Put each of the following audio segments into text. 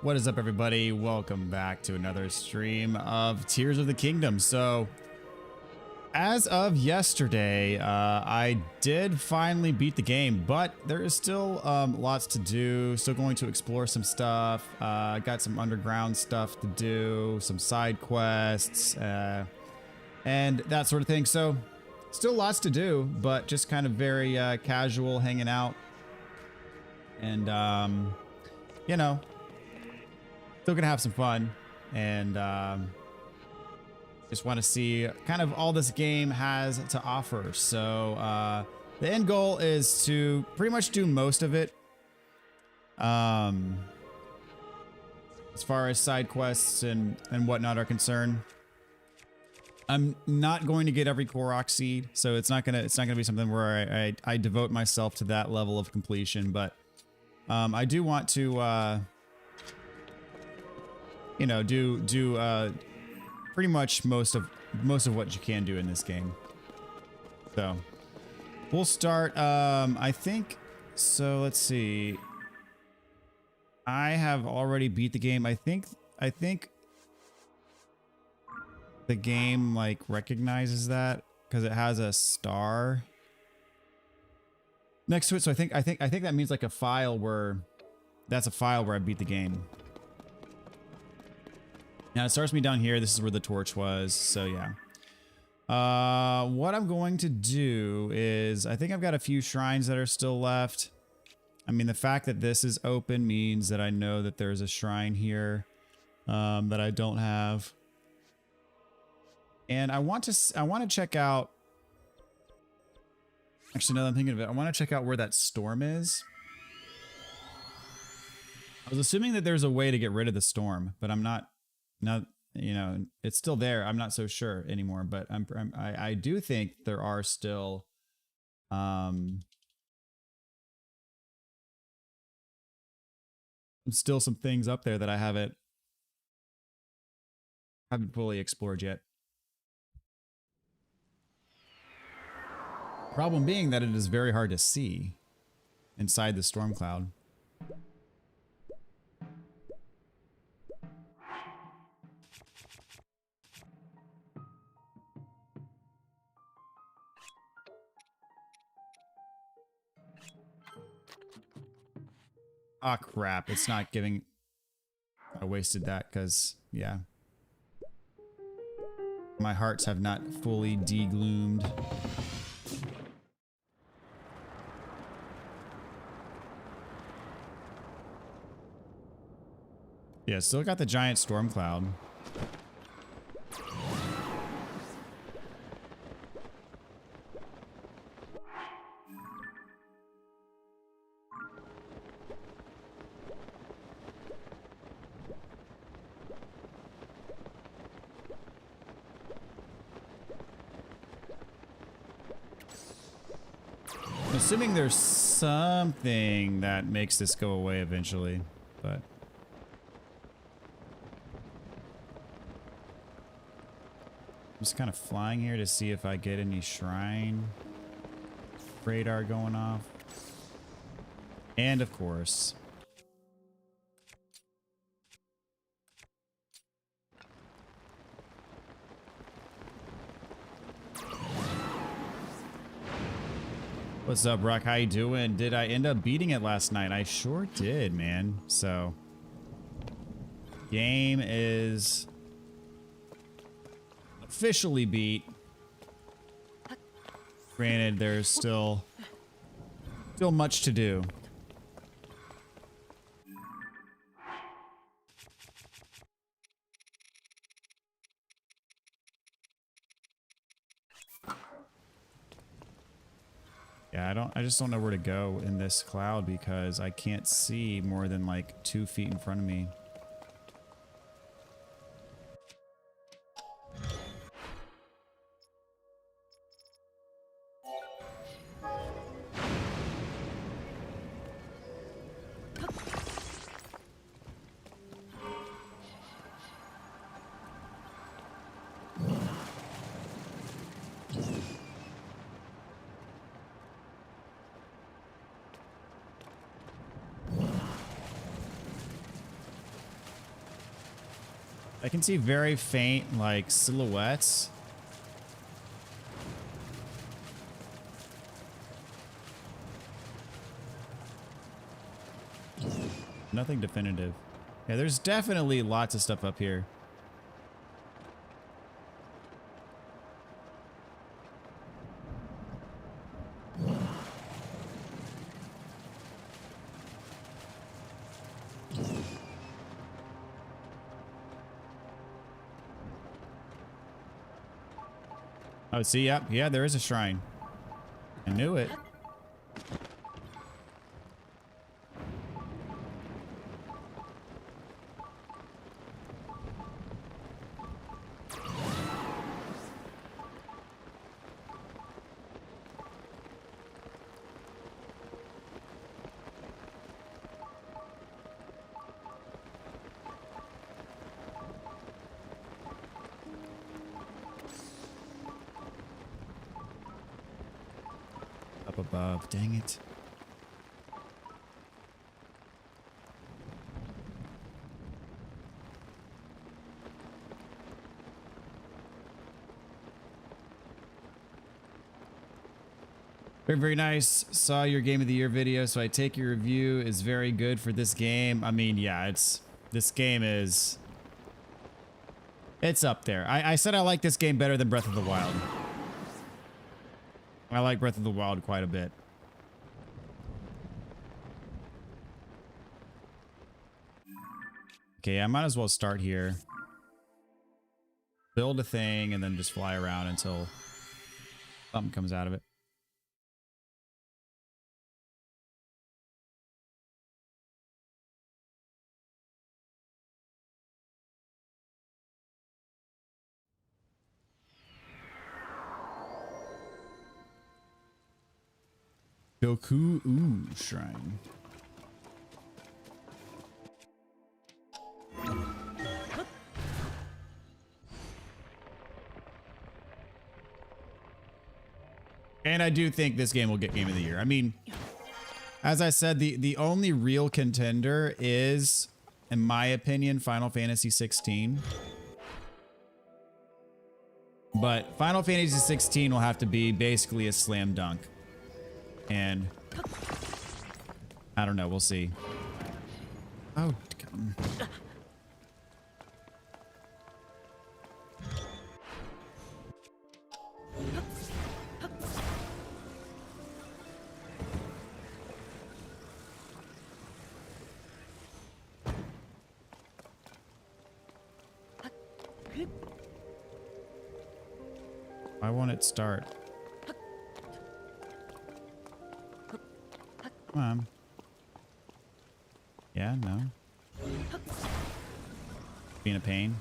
What is up, everybody? Welcome back to another stream of Tears of the Kingdom. So, as of yesterday, I did finally beat the game, but there is still lots to do. Still going to explore some stuff. Got some underground stuff to do, some side quests, and that sort of thing. So, still lots to do, but just kind of very casual, hanging out. And, you know, still gonna have some fun, and just want to see kind of all this game has to offer. So the end goal is to pretty much do most of it. As far as side quests and whatnot are concerned, I'm not going to get every Korok seed, so it's not gonna be something where I devote myself to that level of completion. But I do want to you know, do pretty much most of what you can do in this game. So we'll start. I think so. Let's see. I have already beat the game. I think the game like recognizes that because it has a star next to it. So I think that means like a file where that's a file where I beat the game. Now it starts me down here. This is where the torch was. So yeah. What I'm going to do is I think I've got a few shrines that are still left. I mean, the fact that this is open means that I know that there's a shrine here that I don't have. And I want to check out. Actually, now that I'm thinking of it, I want to check out where that storm is. I was assuming that there's a way to get rid of the storm, but I'm not. Now, you know, it's still there. I'm not so sure anymore, but I do think there are still, still some things up there that I haven't fully explored yet. Problem being that it is very hard to see inside the storm cloud. Ah, crap. It's not giving... I wasted that because, yeah. My hearts have not fully degloomed. Yeah, still got the giant storm cloud. I'm assuming there's something that makes this go away eventually, but... I'm just kind of flying here to see if I get any shrine radar going off. And of course... What's up, Brock? How you doing? Did I end up beating it last night? I sure did, man. So, game is officially beat. Granted, there's still much to do. Yeah, I just don't know where to go in this cloud because I can't see more than like 2 feet in front of me. I can see very faint, like, silhouettes. Nothing definitive. Yeah, there's definitely lots of stuff up here. Oh, see, yep, yeah, there is a shrine. I knew it. Up above, dang it. Very, very nice. Saw your game of the year video, so I take your review is very good for this game. I mean, yeah, this game is, it's up there. I said I like this game better than Breath of the Wild. I like Breath of the Wild quite a bit. Okay, I might as well start here. Build a thing and then just fly around until something comes out of it. Goku Ooh Shrine. And I do think this game will get Game of the Year. I mean, as I said, the only real contender is, in my opinion, Final Fantasy 16. But Final Fantasy 16 will have to be basically a slam dunk. And I don't know, we'll see. Oh, come. Why won't it start? Come on. Yeah, no. Being a pain.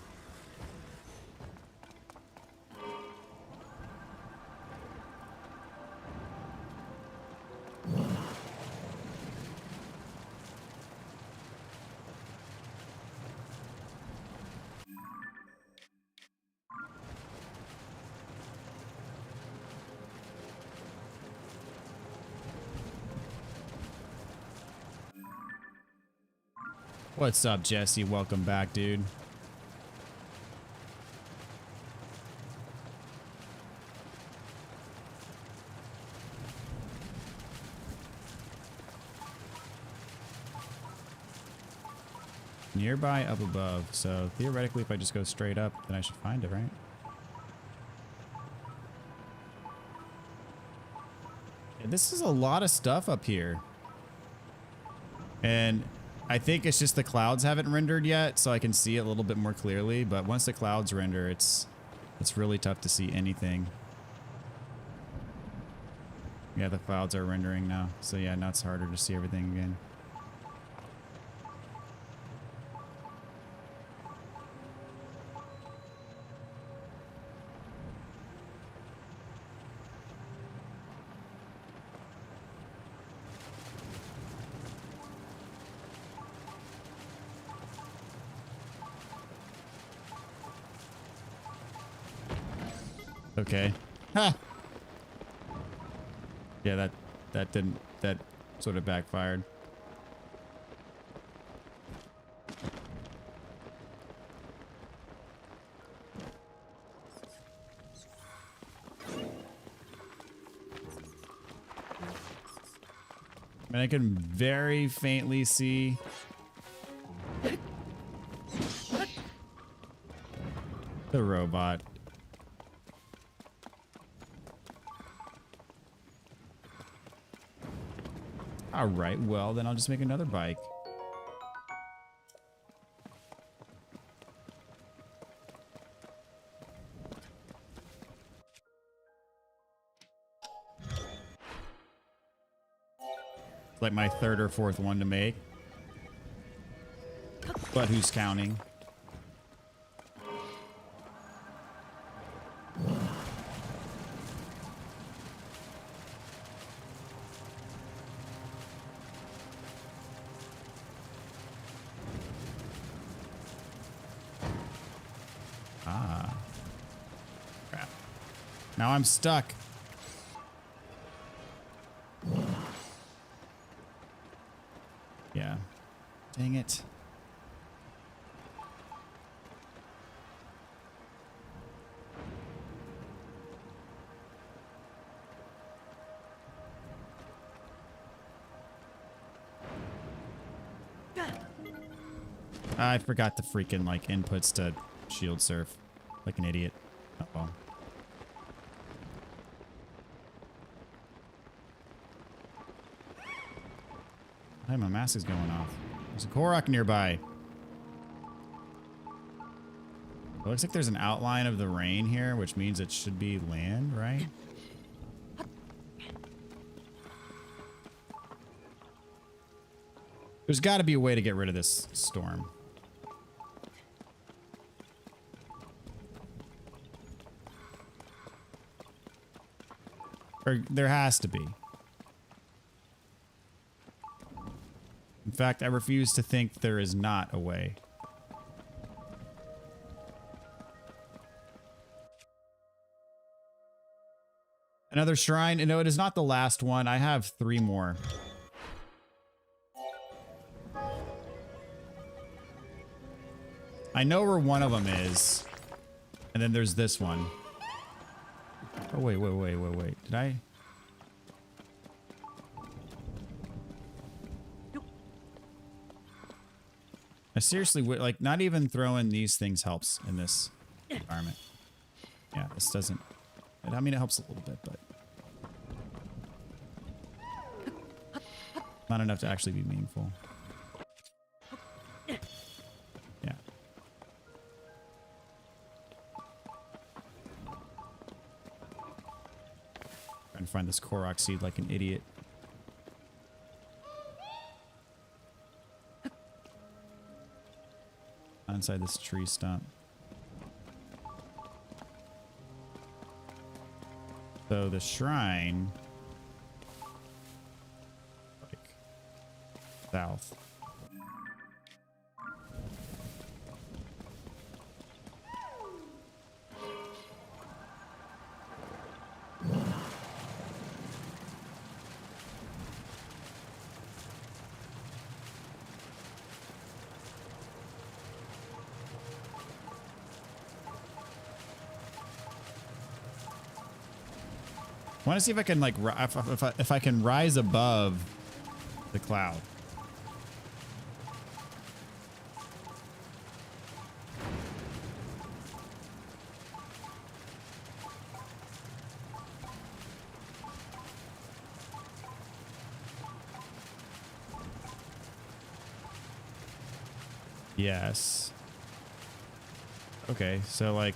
What's up, Jesse? Welcome back, dude. Nearby, up above. So theoretically, if I just go straight up, then I should find it, right? Yeah, this is a lot of stuff up here. And I think it's just the clouds haven't rendered yet, so I can see it a little bit more clearly. But once the clouds render, it's really tough to see anything. Yeah, the clouds are rendering now. So yeah, now it's harder to see everything again. Okay. Ha! Yeah, that sort of backfired. And I can very faintly see the robot. All right, well, then I'll just make another bike. Like my third or fourth one to make. But who's counting? Ah. Crap. Now I'm stuck. Yeah. Dang it. I forgot the freaking like inputs to shield surf. Like an idiot. Uh-oh. Hey, my mask is going off. There's a Korok nearby. It looks like there's an outline of the rain here, which means it should be land, right? There's got to be a way to get rid of this storm. Or there has to be. In fact, I refuse to think there is not a way. Another shrine. No, it is not the last one. I have 3 more. I know where one of them is. And then there's this one. Oh, wait. Did I? I seriously would like not even throwing these things helps in this environment. Yeah, this doesn't. I mean, it helps a little bit, but not enough to actually be meaningful. Yeah. Trying to find this Korok seed like an idiot. Inside this tree stump. So the shrine, like south. I want to see if I can like if I can rise above the cloud. Yes. Okay, so like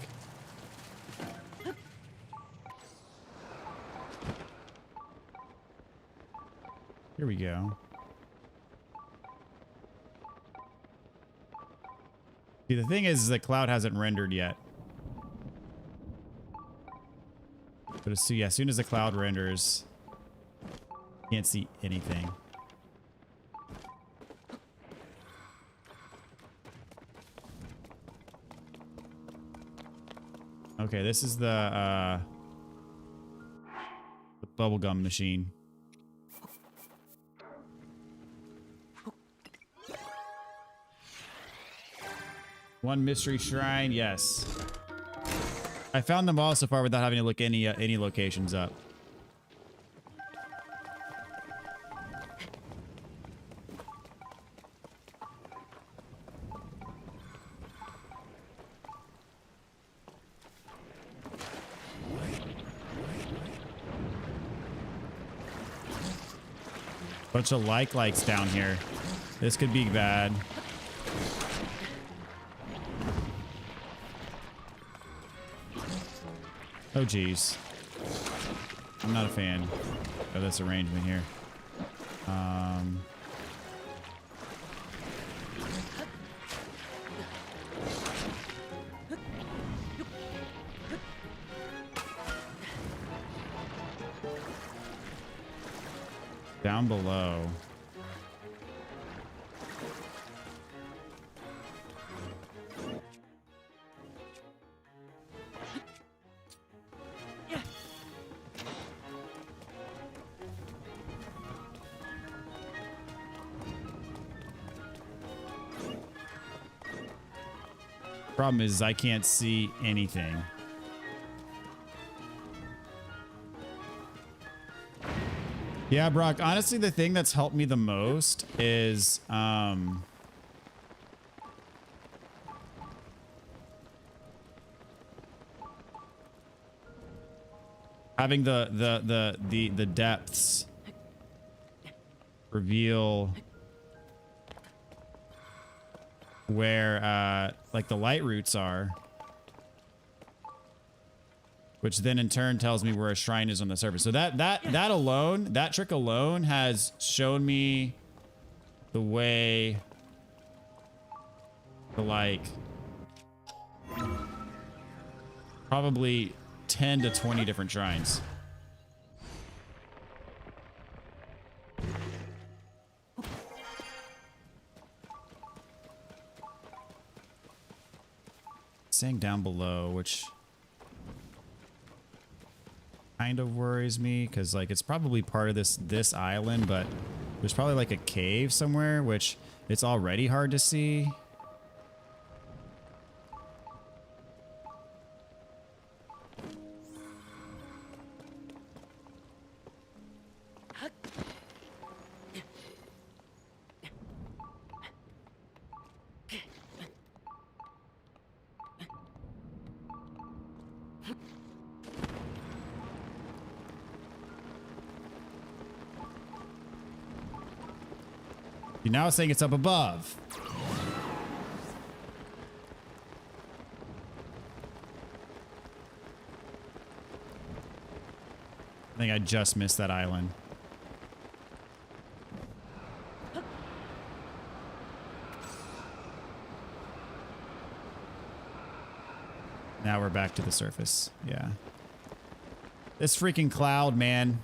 here we go. See, the thing is the cloud hasn't rendered yet. But yeah, as soon as the cloud renders, can't see anything. Okay, this is the bubblegum machine. One mystery shrine, yes. I found them all so far without having to look any locations up. Bunch of lights down here. This could be bad. Oh, geez. I'm not a fan of this arrangement here. Down below. Problem is I can't see anything. Yeah, Brock, honestly, the thing that's helped me the most is having the depths reveal where like the light roots are, which then in turn tells me where a shrine is on the surface. So that alone, that trick alone has shown me the way to like probably 10 to 20 different shrines. Saying down below, which kind of worries me because like it's probably part of this island, but there's probably like a cave somewhere, which it's already hard to see. You're now saying it's up above. I think I just missed that island. Now we're back to the surface. Yeah. This freaking cloud, man.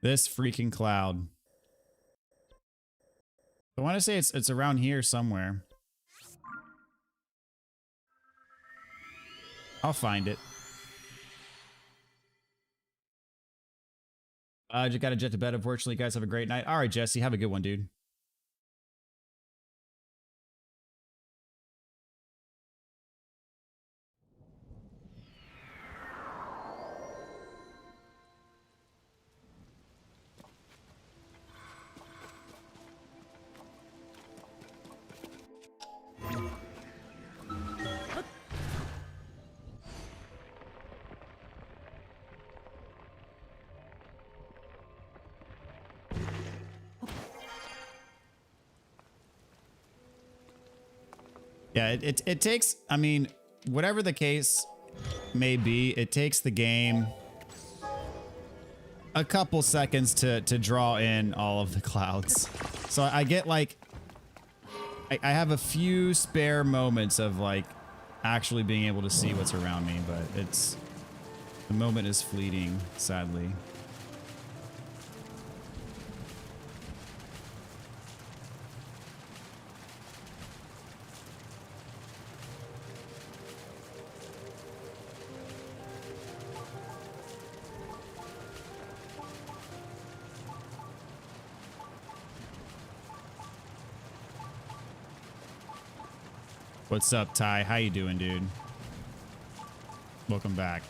This freaking cloud. I want to say it's around here somewhere. I'll find it. Just got to jet to bed. Unfortunately, guys, have a great night. All right, Jesse, have a good one, dude. Yeah, it takes, I mean, whatever the case may be, it takes the game a couple seconds to draw in all of the clouds. So I get like, I have a few spare moments of like actually being able to see what's around me, but the moment is fleeting, sadly. What's up, Ty? How you doing, dude? Welcome back.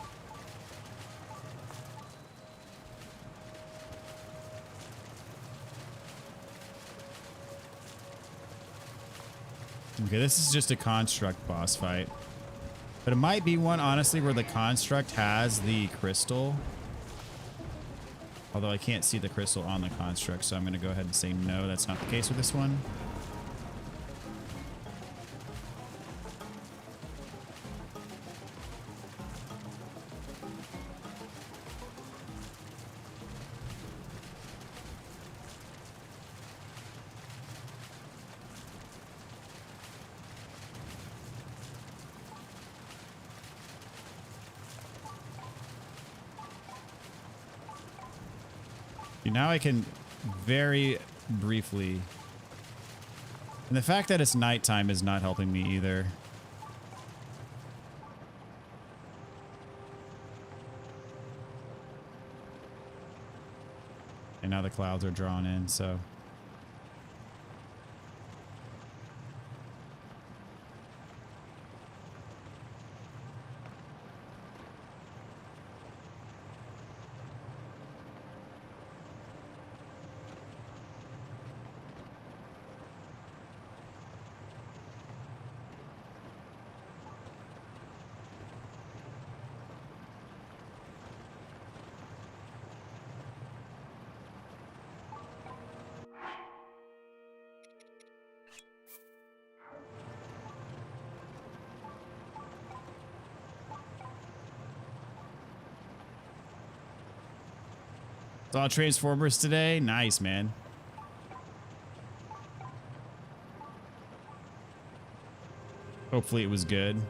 Okay, this is just a construct boss fight. But it might be one, honestly, where the construct has the crystal. Although I can't see the crystal on the construct, so I'm going to go ahead and say no, that's not the case with this one. Now I can very briefly... And the fact that it's nighttime is not helping me either. And now the clouds are drawn in, so... Saw Transformers today. Nice, man. Hopefully it was good.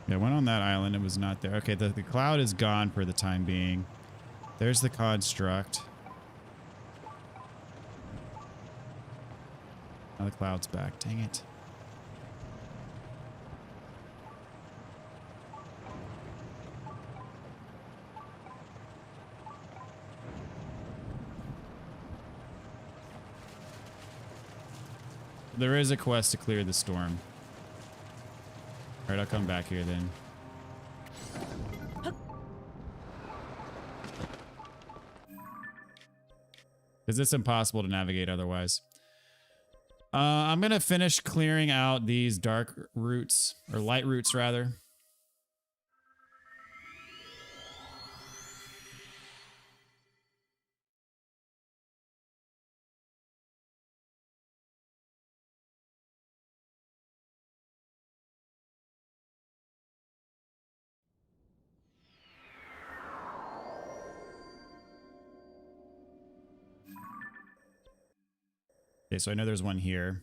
Yeah, I went on that island. It was not there. Okay, the cloud is gone for the time being. There's the construct. Now the cloud's back. Dang it. There is a quest to clear the storm. Alright, I'll come back here then. Because it's impossible to navigate otherwise. I'm going to finish clearing out these dark roots, or light roots rather. Okay, so I know there's one here.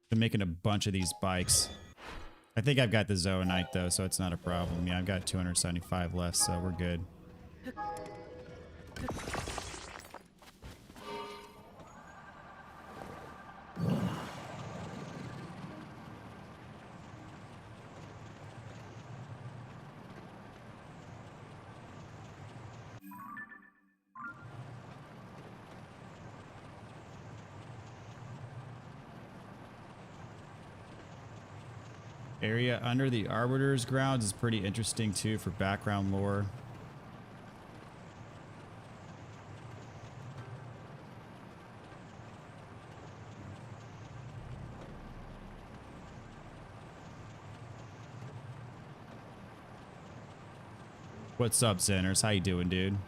Been making a bunch of these bikes. I think I've got the Zoanite though, so it's not a problem. Yeah, I've got 275 left, so we're good. Area under the Arbiter's grounds is pretty interesting too for background lore. What's up, Sinners? How you doing, dude?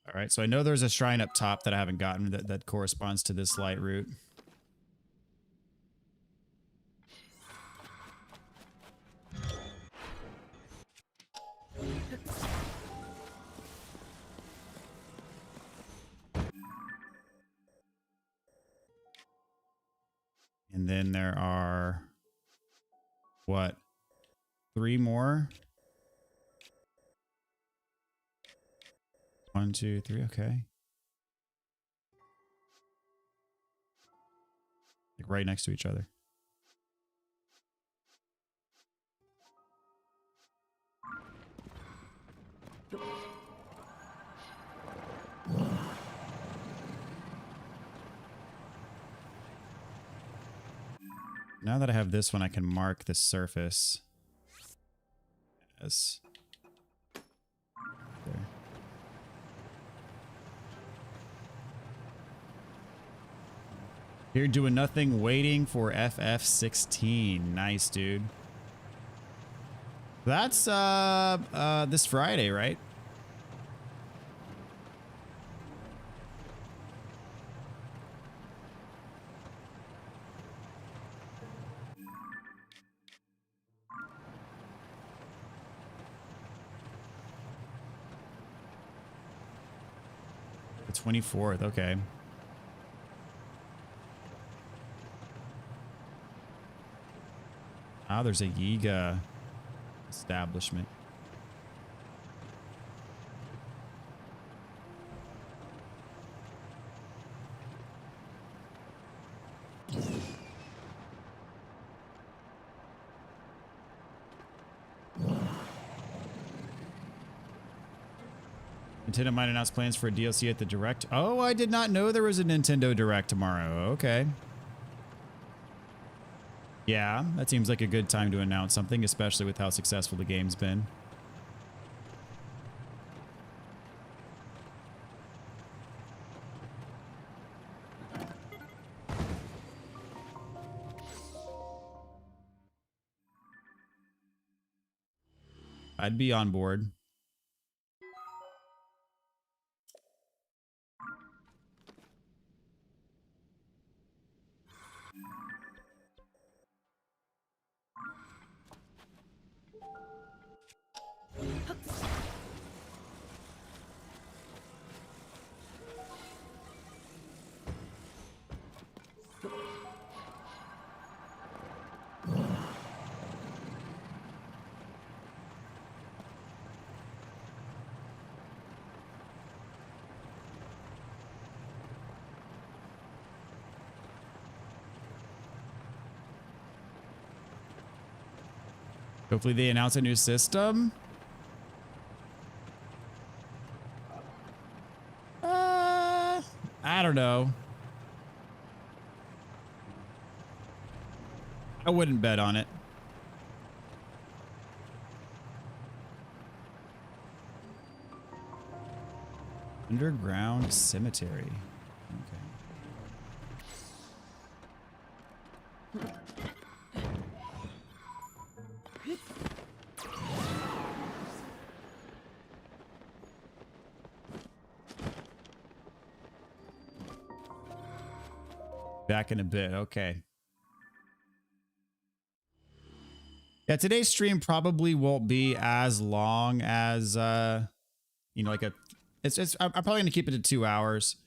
All right, so I know there's a shrine up top that I haven't gotten that corresponds to this light route. And then there are, what, 3 more? 1, 2, 3, okay. Like right next to each other. Now that I have this one, I can mark the surface. Yes. There. Here doing nothing, waiting for FF16. Nice, dude. That's this Friday, right? The 24th, okay. Ah, there's a Yiga establishment. Nintendo might announce plans for a DLC at the Direct. Oh, I did not know there was a Nintendo Direct tomorrow. Okay. Yeah, that seems like a good time to announce something, especially with how successful the game's been. I'd be on board. Hopefully they announce a new system. I don't know. I wouldn't bet on it. Underground cemetery. Okay. Back in a bit. Okay. Yeah, today's stream probably won't be as long as you know, like a I'm probably gonna keep it to 2 hours.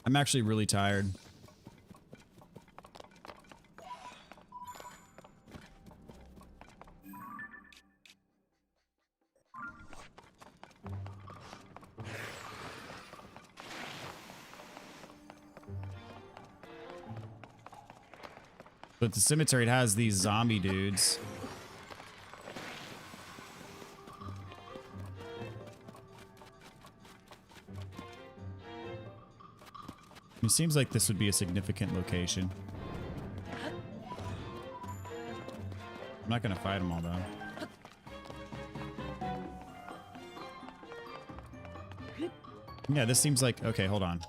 I'm actually really tired. But the cemetery, it has these zombie dudes. It seems like this would be a significant location. I'm not going to fight them all, though. Yeah, this seems like... Okay, hold on.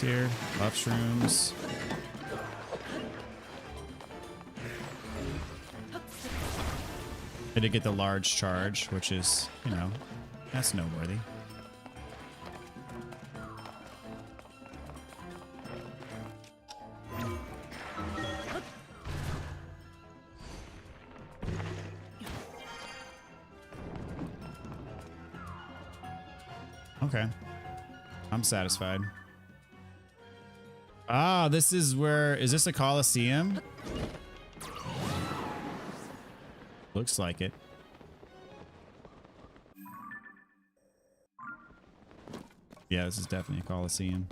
Here, mushrooms. I did get the large charge, which is, you know, that's noteworthy. Okay, I'm satisfied. Ah, this is where... Is this a Coliseum? Looks like it. Yeah, this is definitely a Coliseum.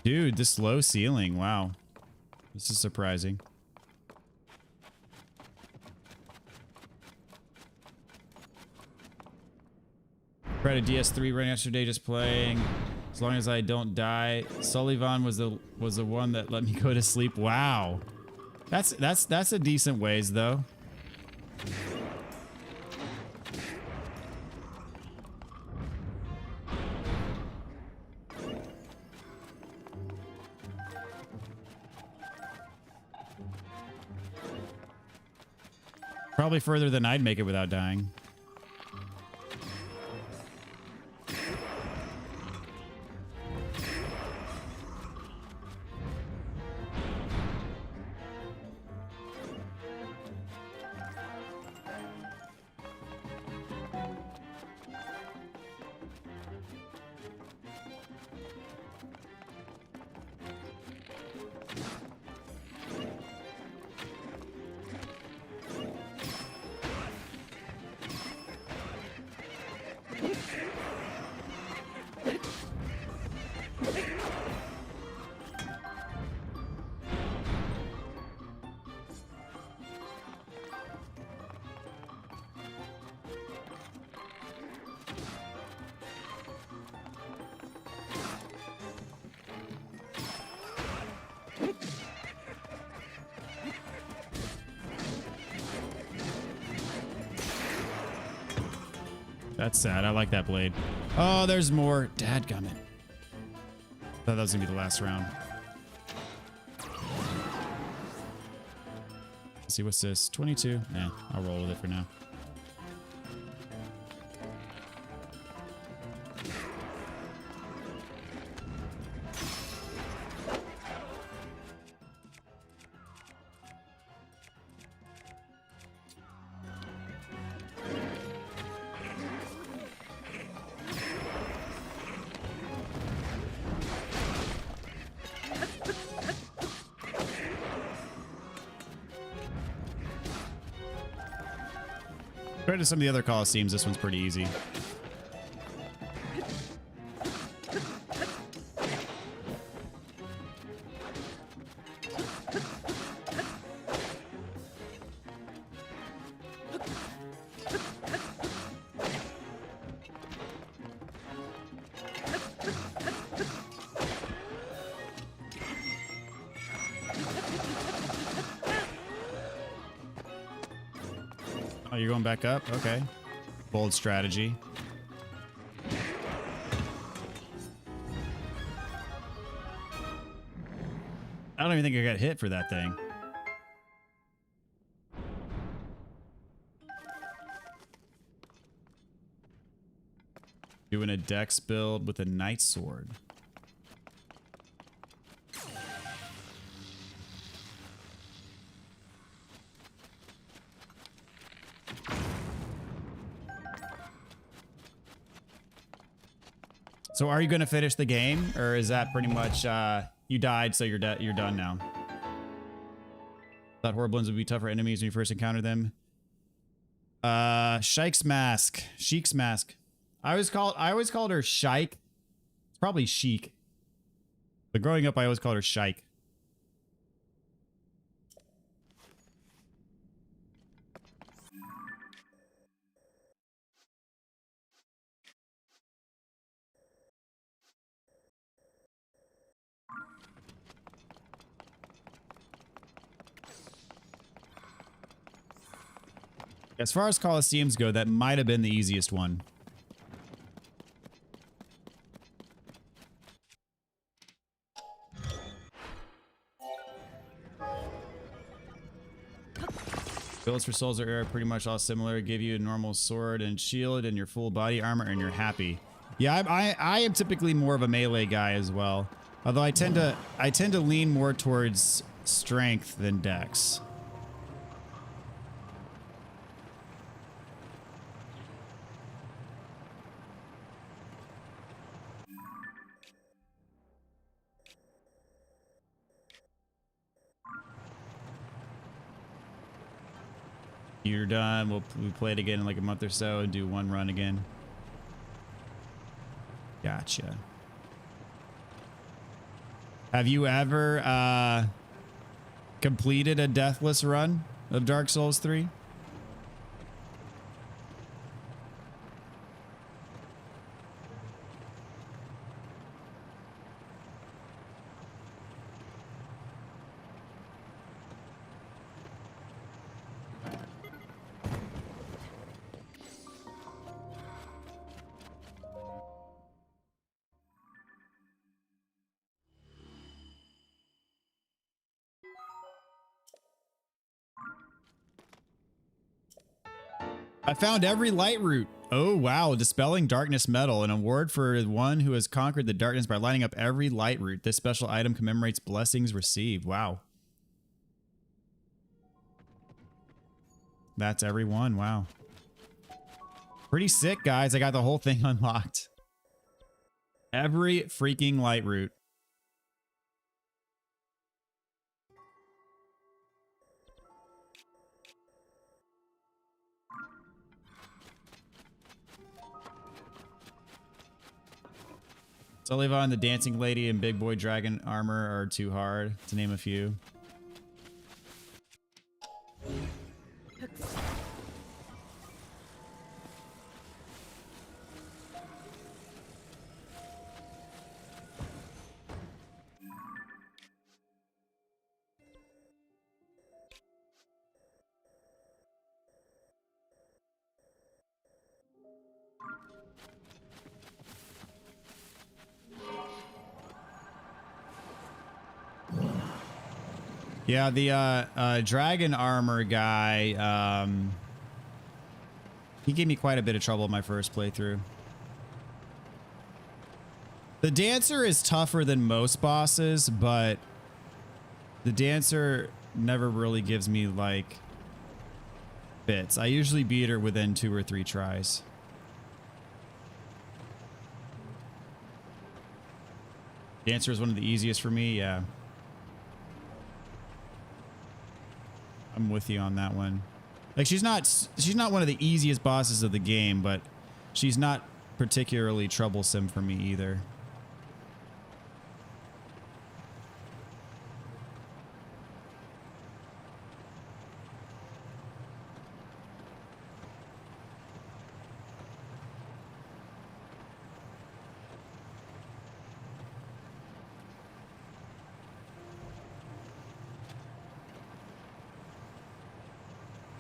Dude, this low ceiling. Wow. This is surprising. Tried a DS3 run yesterday just playing. As long as I don't die. Sullivan was the one that let me go to sleep. Wow. That's a decent ways though. Probably further than I'd make it without dying. That's sad. I like that blade. Oh, there's more. Dadgummit. Thought that was gonna be the last round. Let's see, what's this? 22? Yeah, I'll roll with it for now. Compared to some of the other Colosseums, this one's pretty easy. Oh, you're going back up? Okay. Bold strategy. I don't even think I got hit for that thing. Doing a dex build with a knight sword. So are you going to finish the game, or is that pretty much you died, so you're done now? Thought Horriblins would be tougher enemies when you first encountered them. Sheik's Mask. Sheik's Mask. I always called her Sheik. It's probably Sheik. But growing up, I always called her Sheik. As far as Colosseums go, that might have been the easiest one. Builds for Souls are pretty much all similar. Give you a normal sword and shield and your full body armor, and you're happy. Yeah, I am typically more of a melee guy as well. Although I tend to lean more towards strength than dex. You're done. We play it again in like a month or so and do one run again. Gotcha. Have you ever completed a deathless run of Dark Souls 3? I found every light root. Oh, wow. Dispelling Darkness Medal, an award for one who has conquered the darkness by lighting up every light root. This special item commemorates blessings received. Wow. That's every one. Wow. Pretty sick, guys. I got the whole thing unlocked. Every freaking light root. Sullivan, the Dancing Lady, and Big Boy Dragon Armor are too hard, to name a few. Yeah, the dragon armor guy, he gave me quite a bit of trouble in my first playthrough. The dancer is tougher than most bosses, but the dancer never really gives me, like, fits. I usually beat her within 2 or 3 tries. Dancer is one of the easiest for me, yeah. I'm with you on that one. Like, she's not one of the easiest bosses of the game, but she's not particularly troublesome for me either.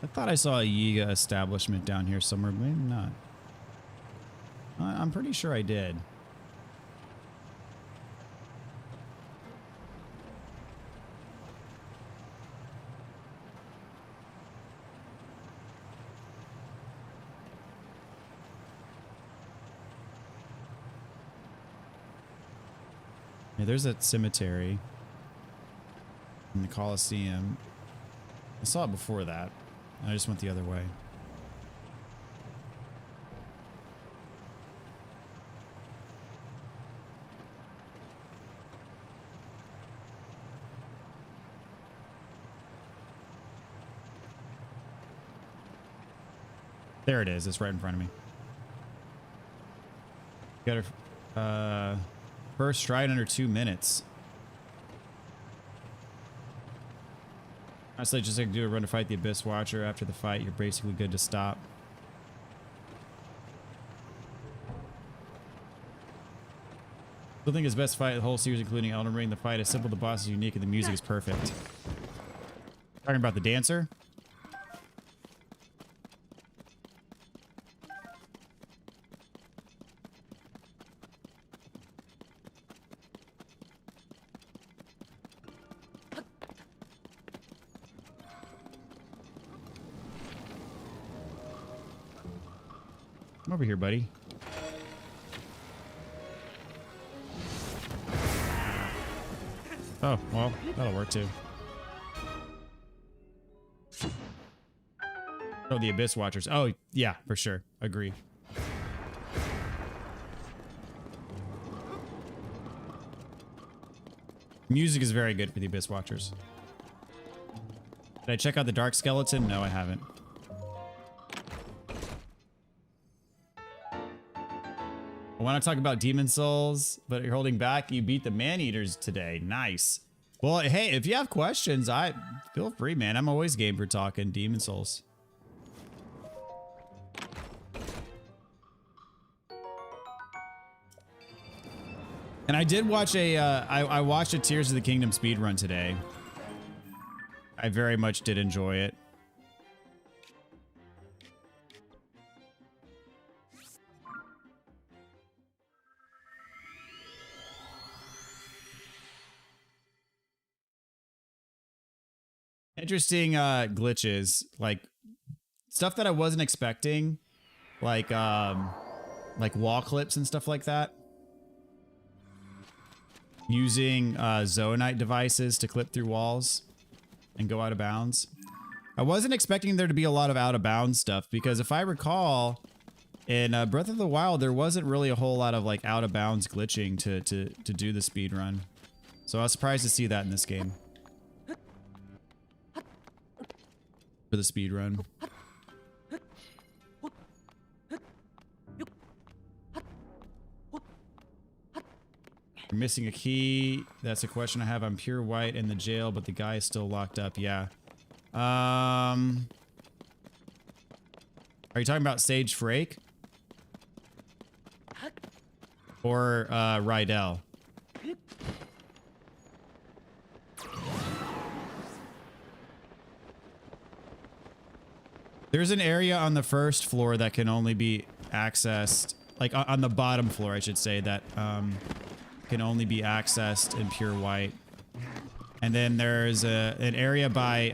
I thought I saw a Yiga establishment down here somewhere, but maybe not. I'm pretty sure I did. Yeah, there's that cemetery in the Colosseum. I saw it before that. I just went the other way. There it is. It's right in front of me. Got her first stride under 2 minutes. Honestly, just like do a run to fight the Abyss Watcher. After the fight, you're basically good to stop. I think his best fight of the whole series, including Elden Ring. The fight is simple, the boss is unique, and the music is perfect. Talking about the dancer? Come over here, buddy. Oh, well, that'll work too. Oh, the Abyss Watchers. Oh, yeah, for sure. Agree. Music is very good for the Abyss Watchers. Did I check out the Dark Skeleton? No, I haven't. I want to talk about Demon Souls, but you're holding back. You beat the Man-Eaters today. Nice. Well, hey, if you have questions, feel free, man. I'm always game for talking Demon Souls. And I did watch I watched a Tears of the Kingdom speedrun today. I very much did enjoy it. Interesting glitches, like stuff that I wasn't expecting, like wall clips and stuff like that. Using zoonite devices to clip through walls and go out of bounds. I wasn't expecting there to be a lot of out of bounds stuff because if I recall, in Breath of the Wild there wasn't really a whole lot of like out of bounds glitching to do the speed run. So I was surprised to see that in this game. For the speed run. You're missing a key. That's a question I have. I'm pure white in the jail, but the guy is still locked up. Yeah. Are you talking about Sage Frake? Or Rydell? There's an area on the first floor that can only be accessed, like on the bottom floor, I should say, that can only be accessed in pure white. And then there's an area by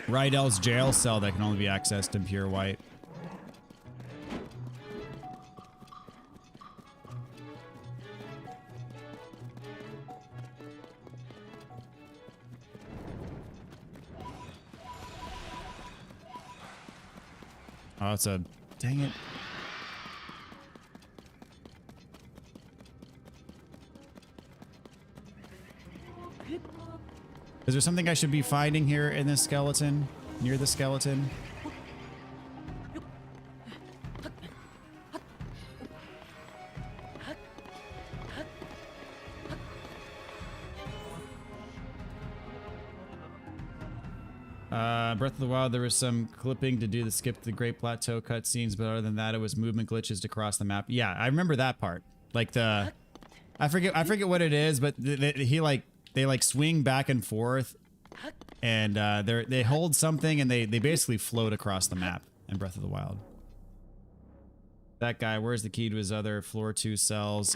Rydell's jail cell that can only be accessed in pure white. Oh, it's a... Dang it. Is there something I should be finding here in this skeleton? Near the skeleton? Breath of the Wild, there was some clipping to do the skip the Great Plateau cutscenes, but other than that, it was movement glitches to cross the map. Yeah, I remember that part. Like the, I forget what it is, but they like swing back and forth, and they hold something and they basically float across the map in Breath of the Wild. That guy, where's the key to his other floor 2 cells?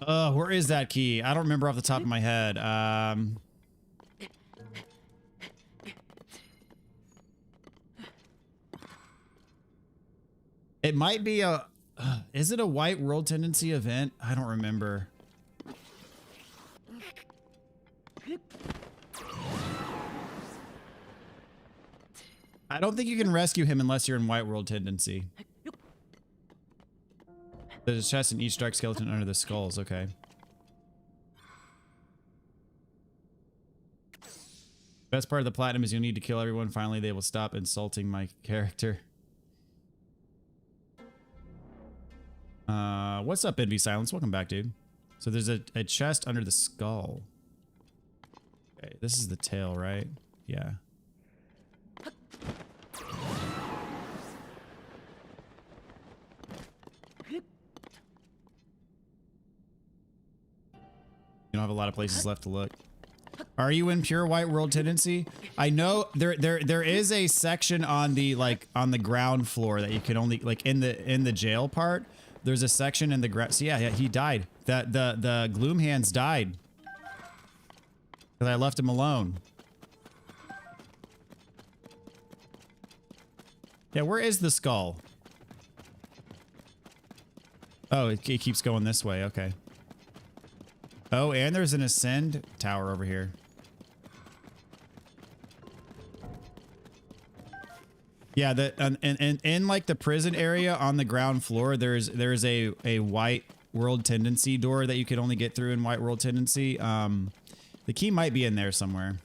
Where is that key? I don't remember off the top of my head. It might be a... is it a White World Tendency event? I don't remember. I don't think you can rescue him unless you're in White World Tendency. There's a chest in each dark skeleton under the skulls. Okay. Best part of the platinum is you'll need to kill everyone. Finally, they will stop insulting my character. What's up, Envy Silence? Welcome back, dude. So there's a chest under the skull. Okay, this is the tail, right? Yeah. You don't have a lot of places left to look. Are you in pure White World Tendency? I know there is a section on the on the ground floor that you can only in the jail part. There's a section in the ground. So yeah, he died. The Gloom Hands died because I left him alone. Yeah, where is the skull? Oh, it keeps going this way. Okay. Oh, and there's an ascend tower over here. Yeah, in like the prison area on the ground floor, there's a White World Tendency door that you could only get through in White World Tendency. The key might be in there somewhere.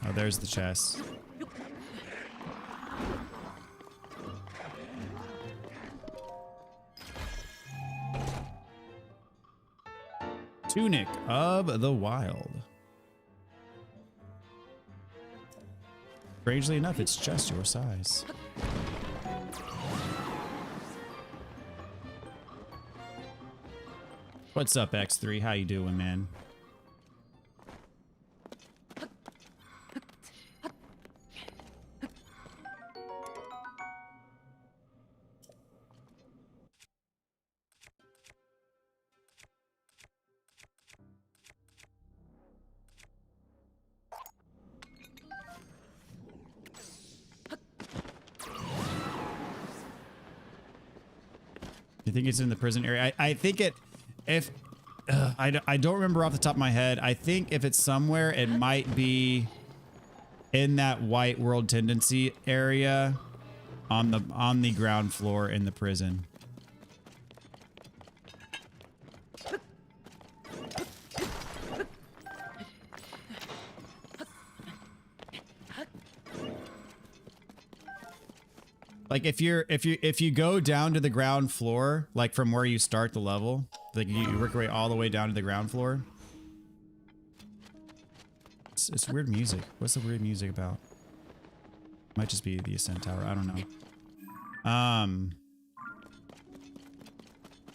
Oh, there's the chest. Tunic of the Wild. Strangely enough, it's just your size. What's up, X3? How you doing, man? You think it's in the prison area? I think it, if, I don't remember off the top of my head. I think if it's somewhere, it might be in that white world tendency area on the ground floor in the prison. Like if you go down to the ground floor, like from where you start the level, like you work your way all the way down to the ground floor. It's weird music. What's the weird music about? Might just be the Ascent Tower. I don't know.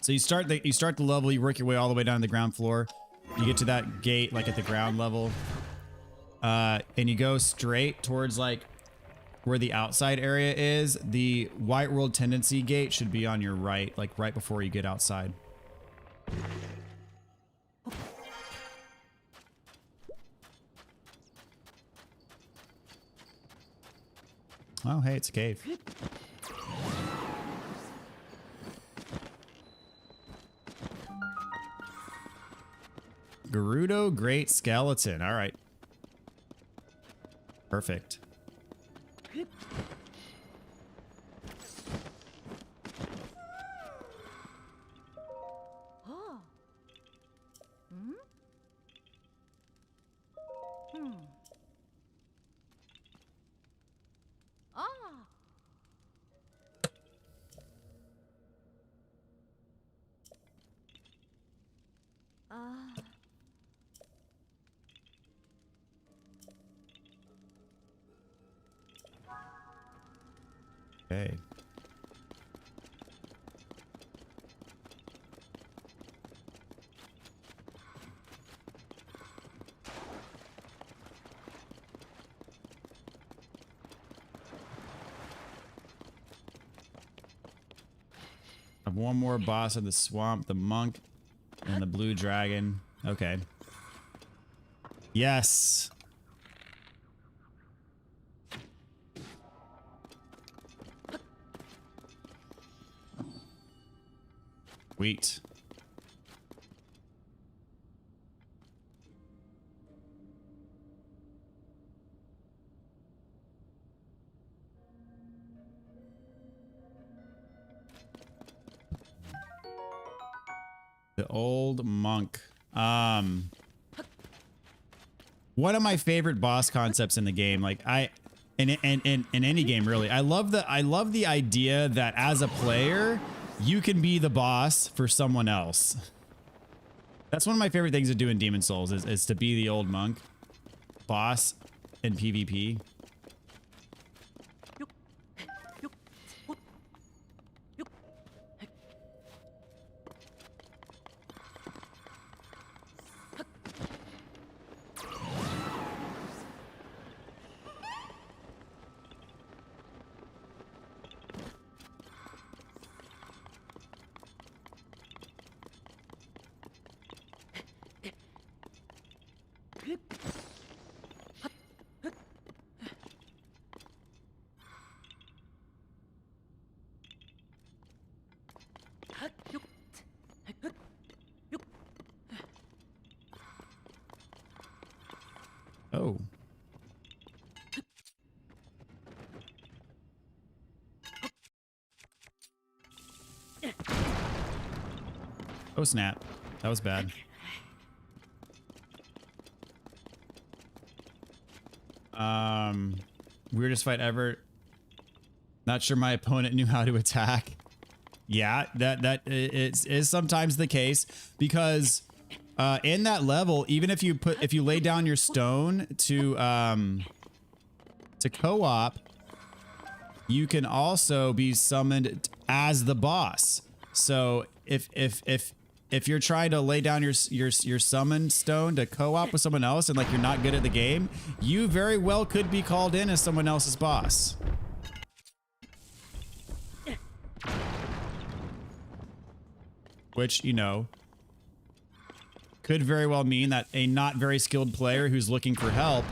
So you start the level, you work your way all the way down to the ground floor. You get to that gate like at the ground level. And you go straight towards like where the outside area is. The white world tendency gate should be on your right, like right before you get outside. Oh, hey, it's a cave. Gerudo Great Skeleton. All right. Perfect. Okay. I have one more boss in the swamp, the monk and the blue dragon. Okay. Yes. Sweet. The old monk. One of my favorite boss concepts in the game. Like in any game really. I love the idea that as a player, you can be the boss for someone else. That's one of my favorite things to do in Demon Souls is to be the old monk boss in PvP. Oh. Oh snap. That was bad. Weirdest fight ever. Not sure my opponent knew how to attack. Yeah, that is sometimes the case because in that level, even if you lay down your stone to co-op, you can also be summoned as the boss. So if you're trying to lay down your summon stone to co-op with someone else and like you're not good at the game, you very well could be called in as someone else's boss. Which, you know, could very well mean that a not very skilled player who's looking for help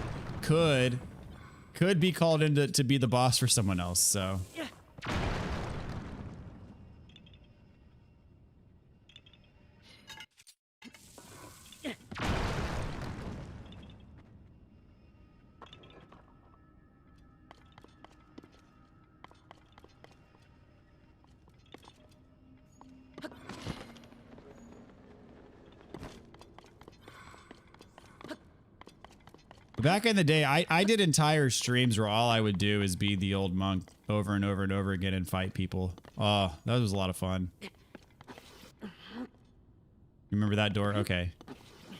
could be called in to be the boss for someone else, so. Back in the day, I did entire streams where all I would do is be the old monk over and over and over again and fight people. Oh, that was a lot of fun. Remember that door? Okay.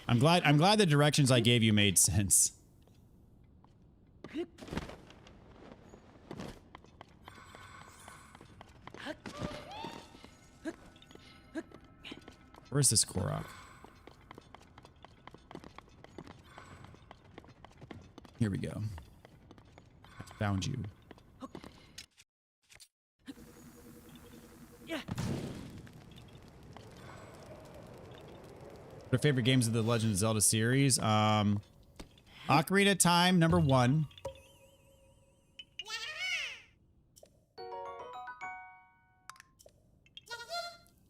I'm glad the directions I gave you made sense. Where's this Korok? Here we go. I found you. Yeah. What are favorite games of the Legend of Zelda series? Ocarina of Time, #1.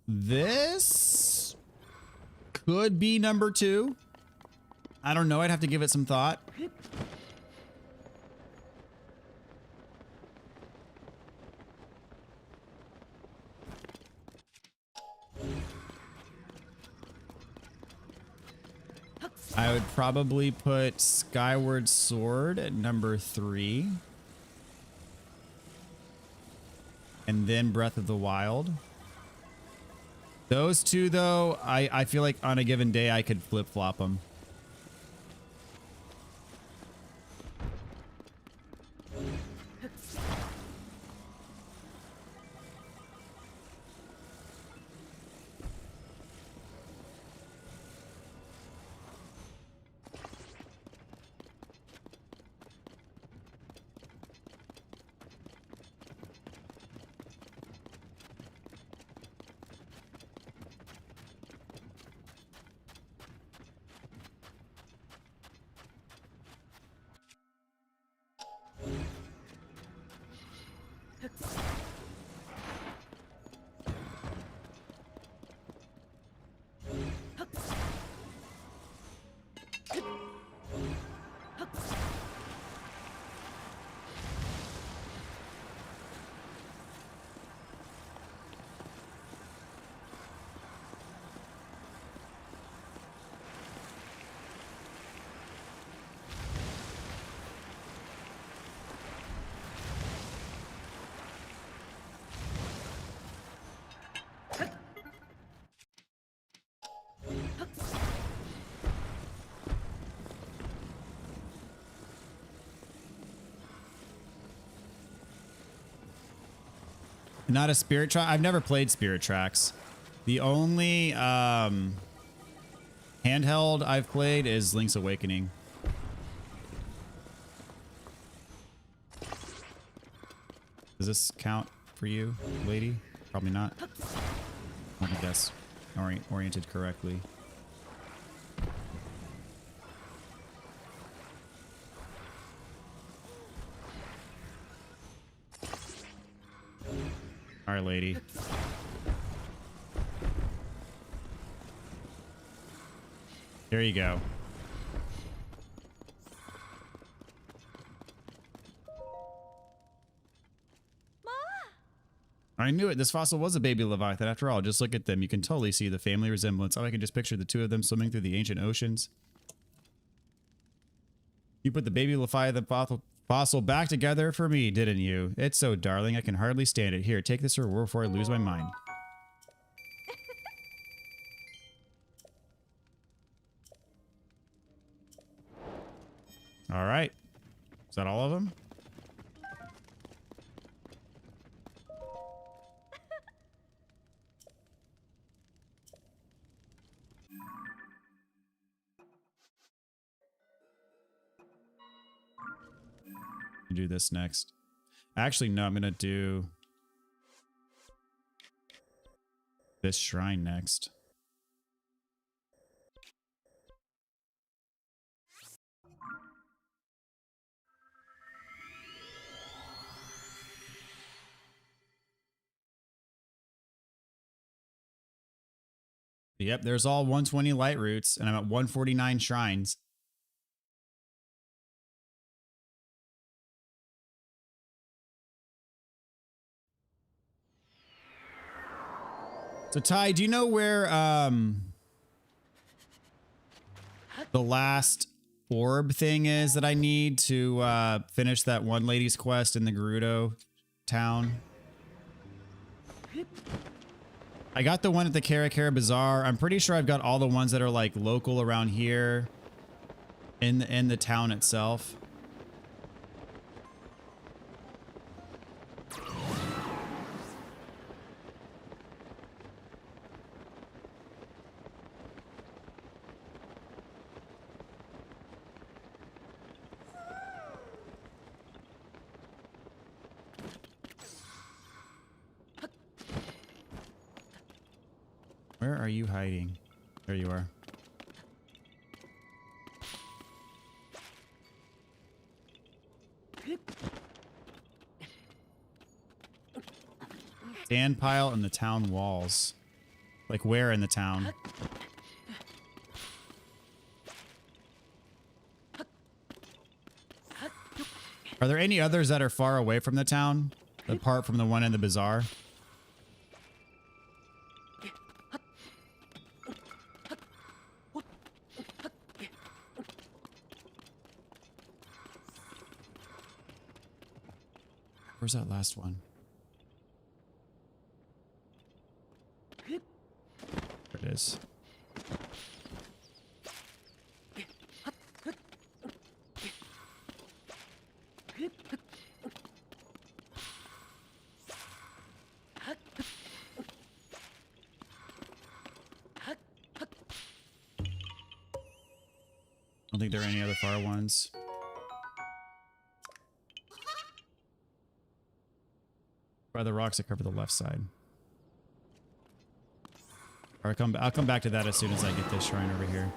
This could be #2. I don't know. I'd have to give it some thought. I would probably put Skyward Sword at #3. And then Breath of the Wild. Those two, though, I feel like on a given day I could flip-flop them. Not a Spirit Track? I've never played Spirit Tracks. The only handheld I've played is Link's Awakening. Does this count for you, lady? Probably not. I think that's oriented correctly. All right, lady. There you go. I knew it. This fossil was a baby Leviathan after all. Just look at them. You can totally see the family resemblance. Oh, I can just picture the two of them swimming through the ancient oceans. You put the baby Leviathan fossil back together for me, didn't you? It's so darling, I can hardly stand it. Here, take this reward before I lose my mind. All right. Is that all of them? Do this next. Actually, no, I'm going to do this shrine next. Yep, there's all 120 light roots, and I'm at 149 shrines. So Ty, do you know where the last orb thing is that I need to finish that one lady's quest in the Gerudo town? I got the one at the Karakara Bazaar. I'm pretty sure I've got all the ones that are like local around here in the town itself. Where are you hiding? There you are. Sand pile and the town walls. Like where in the town? Are there any others that are far away from the town? Apart from the one in the bazaar? Where's that last one? There it is. I don't think there are any other far ones. By the rocks that cover the left side. Or I'll come back to that as soon as I get this shrine over here.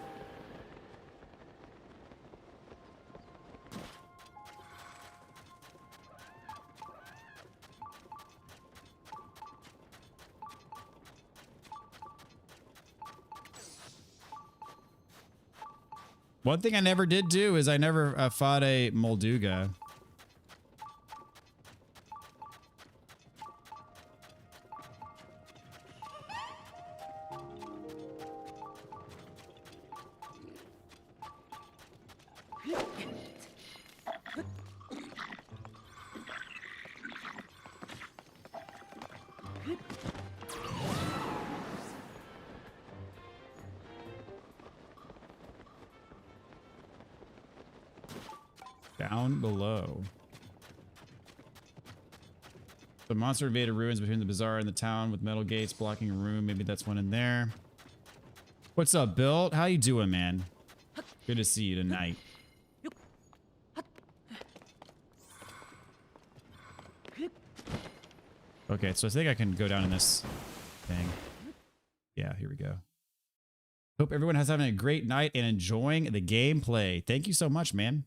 One thing I never did do is I never fought a Molduga. Down below. The monster invaded ruins between the bazaar and the town with metal gates blocking a room. Maybe that's one in there. What's up, Bill? How you doing, man? Good to see you tonight. Okay, so I think I can go down in this thing. Yeah, here we go. Hope everyone has having a great night and enjoying the gameplay. Thank you so much, man.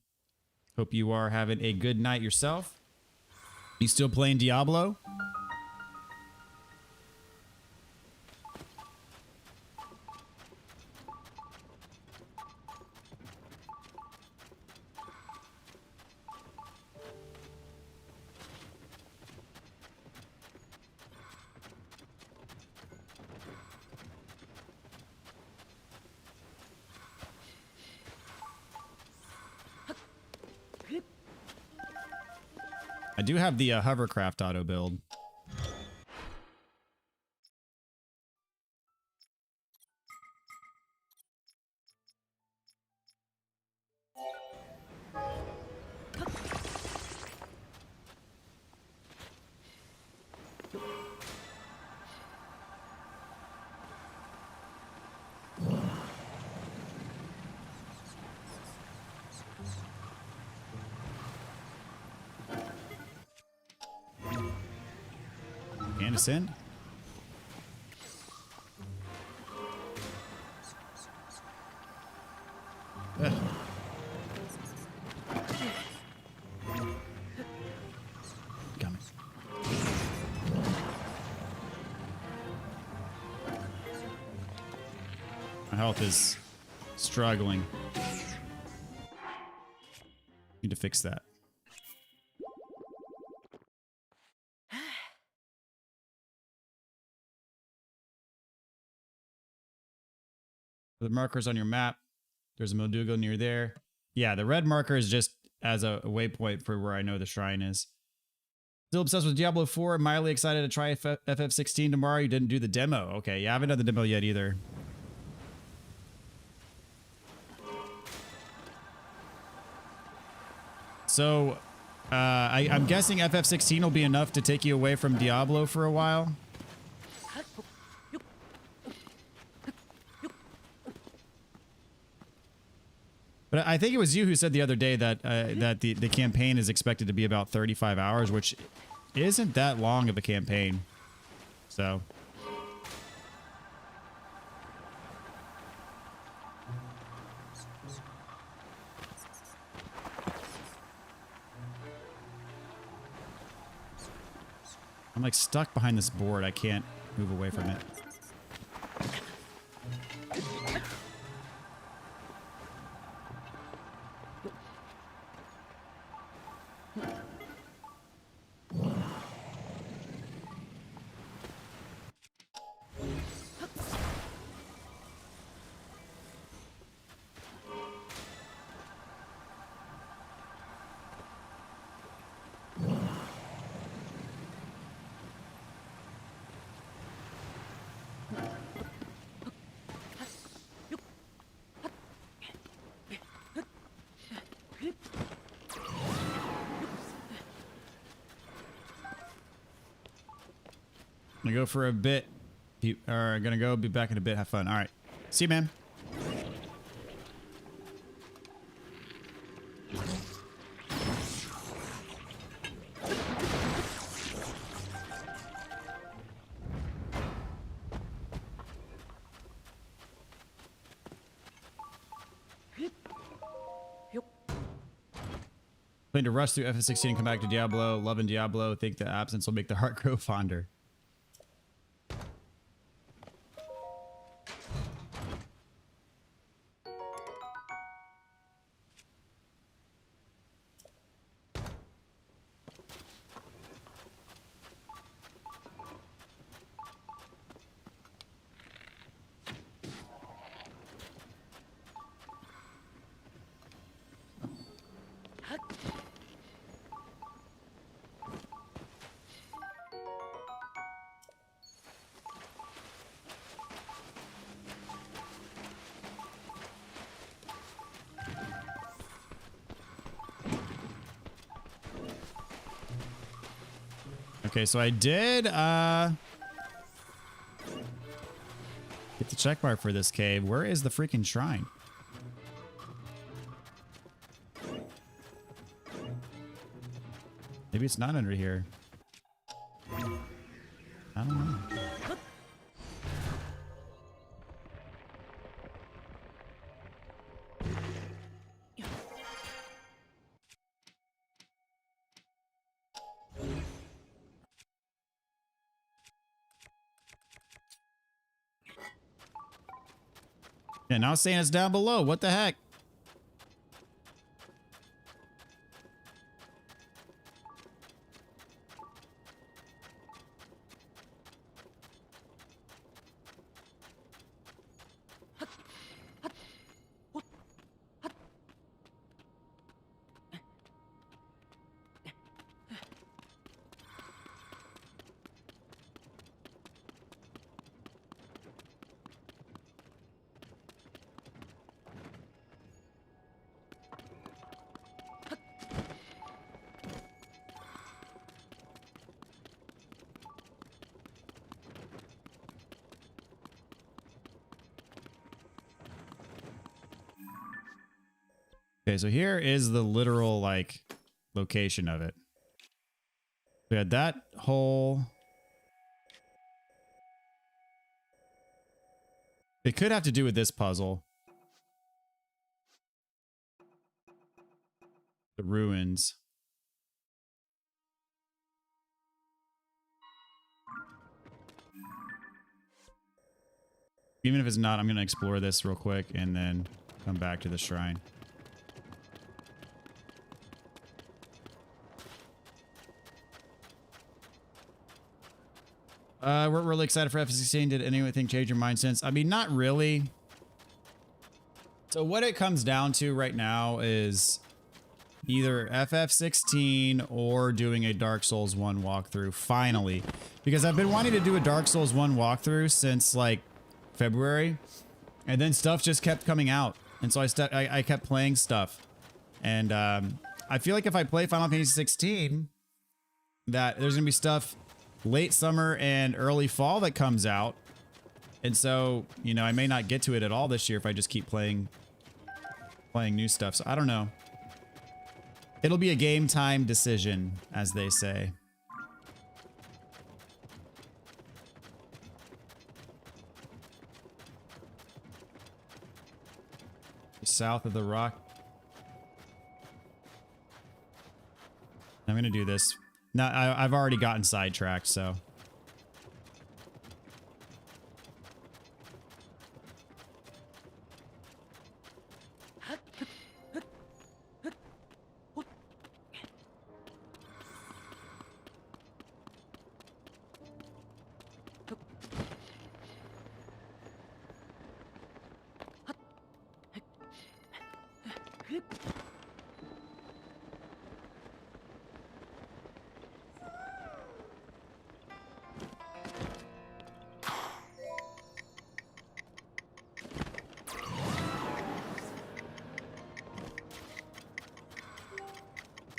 Hope you are having a good night yourself. You still playing Diablo? I do have the hovercraft auto build. And it's in. Ugh. Coming. My health is struggling. Need to fix that. The markers on your map. There's a Moldugo near there. Yeah, the red marker is just as a waypoint for where I know the shrine is. Still obsessed with Diablo 4. Mildly excited to try FF16 tomorrow. You didn't do the demo. Okay, yeah, I haven't done the demo yet either. So, I'm guessing FF16 will be enough to take you away from Diablo for a while. But I think it was you who said the other day that that the campaign is expected to be about 35 hours, which isn't that long of a campaign. So. I'm like stuck behind this board. I can't move away from it. I'm gonna go for a bit. Gonna go, be back in a bit, have fun. All right. See you, man. Plan to rush through FF16 and come back to Diablo. Loving Diablo. Think the absence will make the heart grow fonder. Okay, so I did get the check mark for this cave. Where is the freaking shrine? Maybe it's not under here. I don't know. Yeah, now it's saying it's down below. What the heck? Okay, so here is the literal, like, location of it. We had that hole. It could have to do with this puzzle. The ruins. Even if it's not, I'm going to explore this real quick and then come back to the shrine. We're really excited for F16. Did anything change your mind since? I mean, not really. So what it comes down to right now is either FF16 or doing a Dark Souls 1 walkthrough, finally. Because I've been wanting to do a Dark Souls 1 walkthrough since, like, February. And then stuff just kept coming out. And so I kept playing stuff. And I feel like if I play Final Fantasy 16, that there's going to be stuff late summer and early fall that comes out. And so, you know, I may not get to it at all this year if I just keep playing new stuff. So I don't know. It'll be a game time decision, as they say. South of the rock. I'm going to do this. No, I've already gotten sidetracked, so.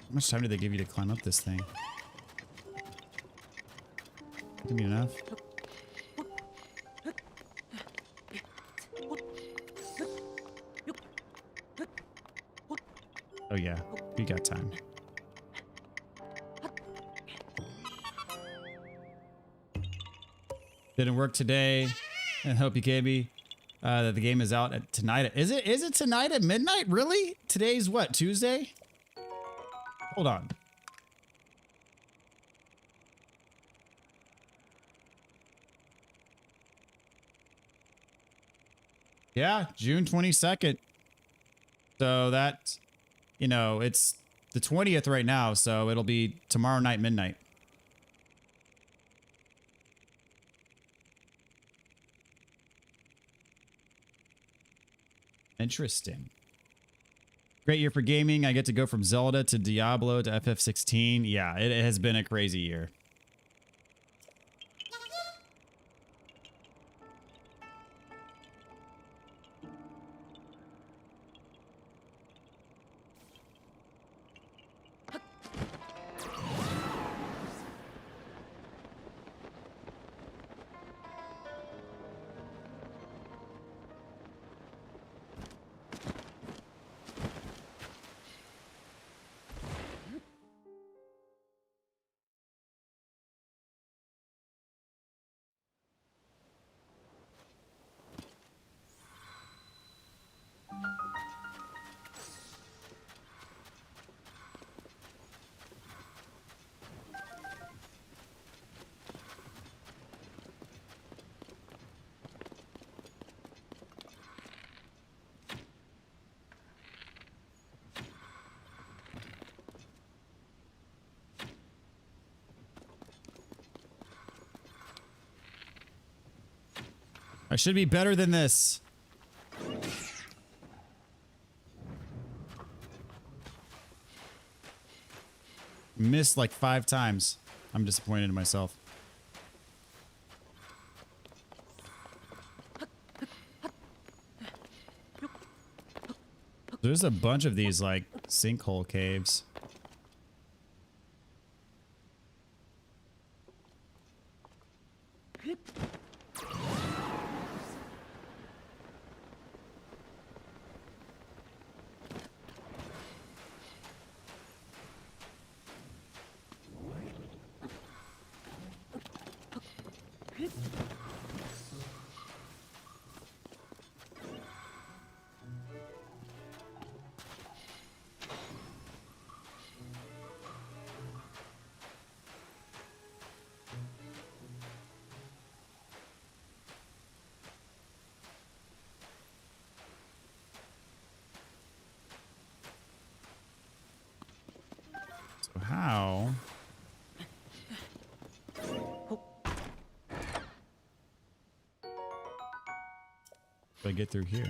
How much time do they give you to climb up this thing? Give me enough. Oh yeah, we got time. Didn't work today, and hope you gave me that the game is out at tonight. Is it tonight at midnight? Really? Today's what, Tuesday? Hold on. Yeah, June 22nd. So that, you know, it's the 20th right now, so it'll be tomorrow night midnight. Interesting. Great year for gaming. I get to go from Zelda to Diablo to FF16. Yeah, it has been a crazy year. I should be better than this. Missed like 5 times. I'm disappointed in myself. There's a bunch of these like sinkhole caves. So how? Do I get through here?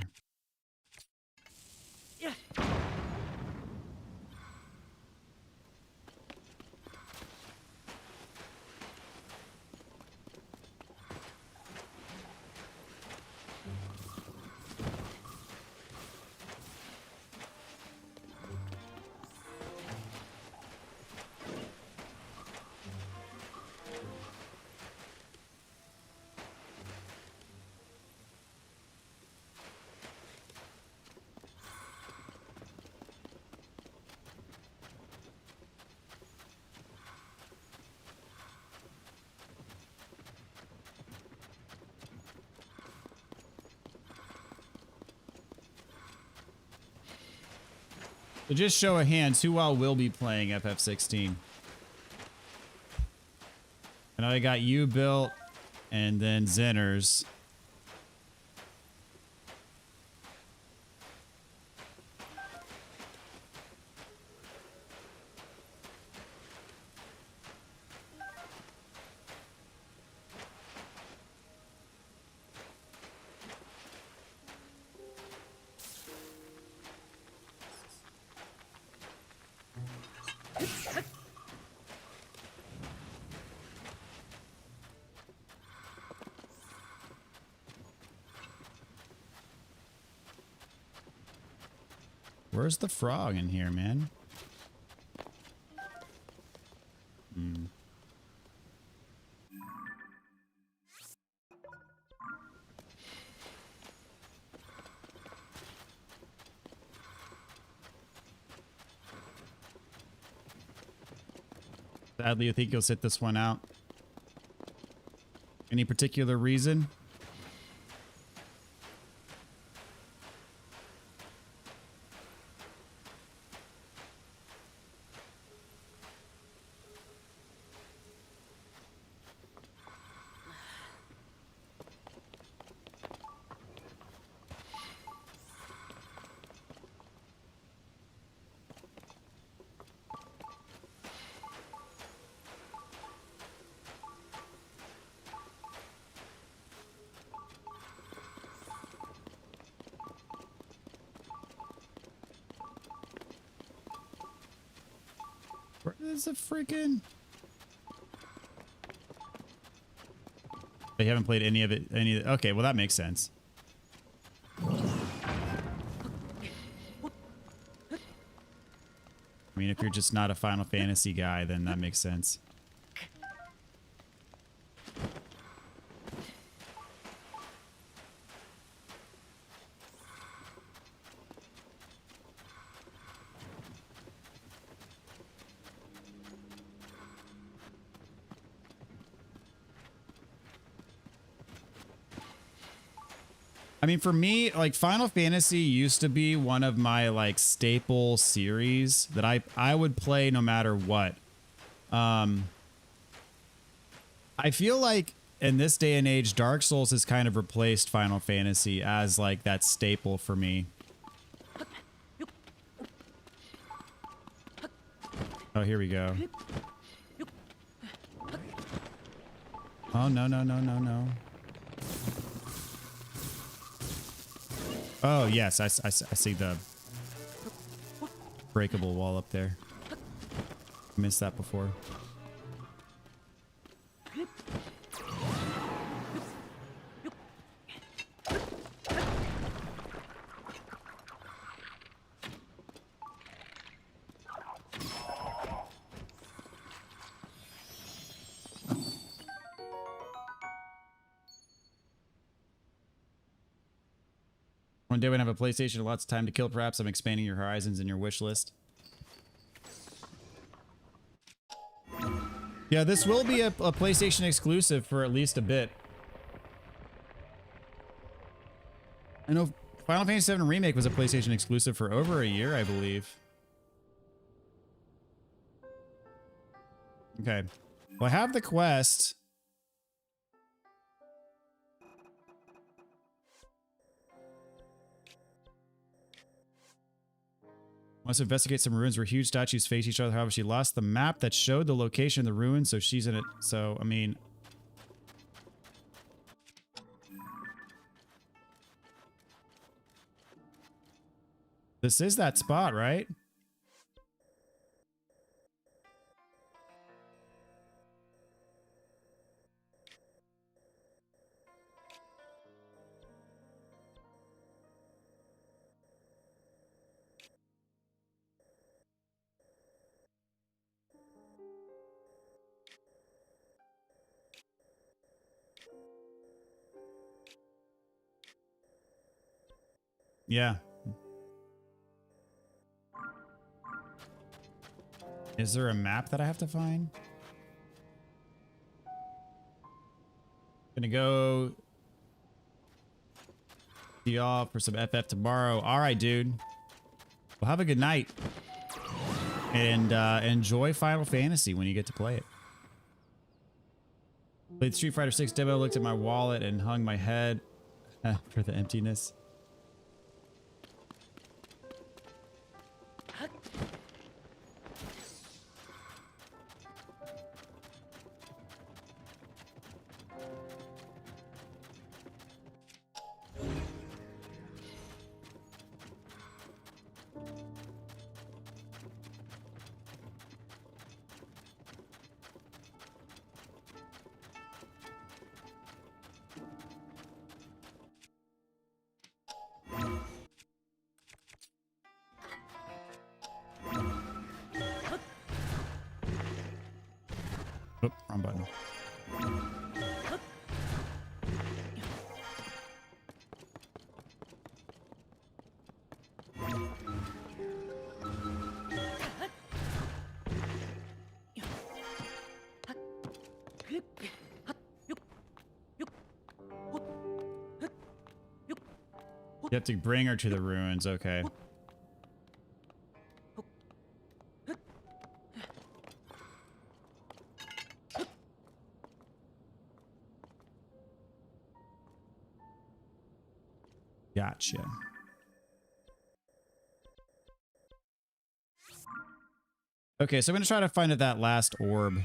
So just show of hands, who all will be playing FF16? I know I got you built, and then Zeners. Where's the frog in here, man? Sadly, I think you'll sit this one out. Any particular reason? Where is the freaking... They haven't played any of it. Okay, well that makes sense. I mean, if you're just not a Final Fantasy guy, then that makes sense. I mean, for me, like Final Fantasy used to be one of my like staple series that I would play no matter what. I feel like in this day and age, Dark Souls has kind of replaced Final Fantasy as like that staple for me. Oh, here we go. Oh, no, no, no, no, no. Oh, yes, I see the breakable wall up there. Missed that before. One day when I have a PlayStation and lots of time to kill, perhaps I'm expanding your horizons in your wish list. Yeah, this will be a PlayStation exclusive for at least a bit. I know Final Fantasy VII Remake was a PlayStation exclusive for over a year, I believe. Okay. Well, I have the quest. Must investigate some ruins where huge statues face each other. However, she lost the map that showed the location of the ruins, so she's in it. So, I mean... This is that spot, right? Yeah. Is there a map that I have to find? Gonna go see y'all for some FF tomorrow. All right, dude. Well, have a good night. And enjoy Final Fantasy when you get to play it. Played Street Fighter 6 demo, looked at my wallet, and hung my head for the emptiness. Oop, wrong button. You have to bring her to the ruins, okay. Gotcha. Okay, so I'm gonna try to find that last orb.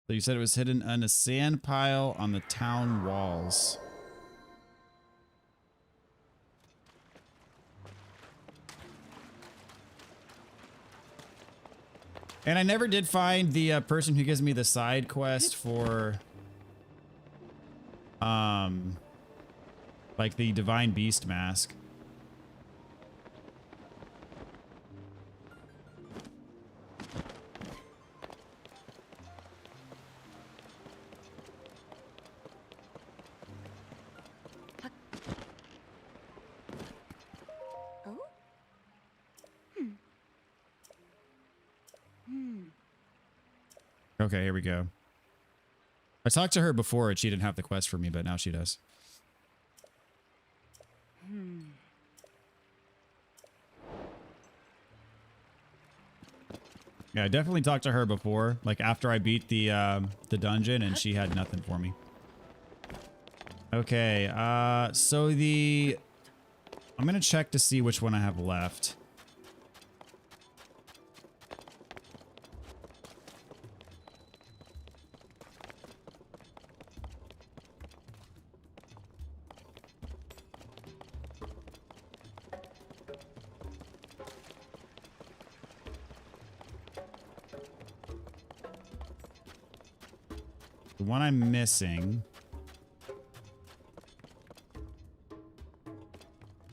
So you said it was hidden on a sand pile on the town walls. And I never did find the person who gives me the side quest for, like the Divine Beast mask. Okay, here we go. I talked to her before and she didn't have the quest for me, but now she does. Yeah, I definitely talked to her before, like after I beat the dungeon, and she had nothing for me. Okay, so I'm gonna check to see which one I have left. The one I'm missing.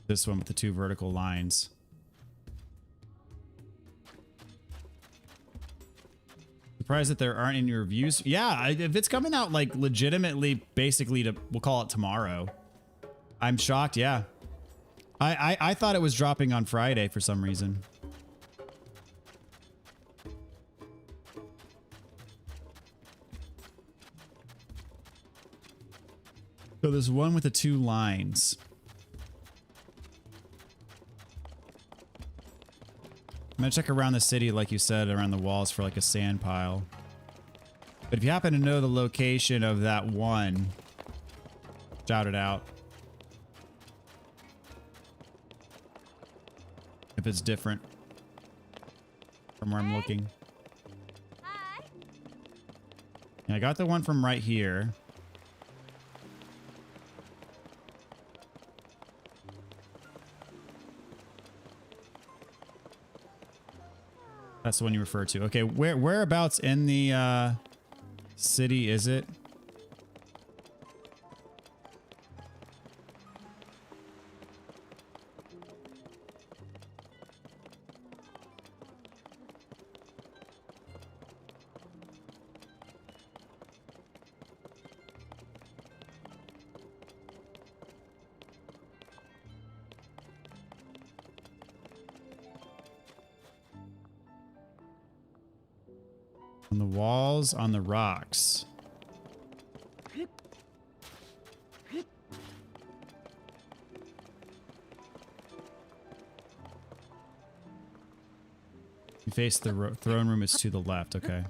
This one with the two vertical lines. Surprised that there aren't any reviews. Yeah, if it's coming out like legitimately, basically we'll call it tomorrow. I'm shocked. Yeah. I thought it was dropping on Friday for some reason. So there's one with the 2 lines. I'm gonna check around the city, like you said, around the walls for like a sand pile. But if you happen to know the location of that one, shout it out. If it's different from where I'm looking. Hi. Yeah, I got the one from right here. That's the one you refer to. Okay, whereabouts in the city is it? On the walls, on the rocks. You face the throne room is to the left, okay.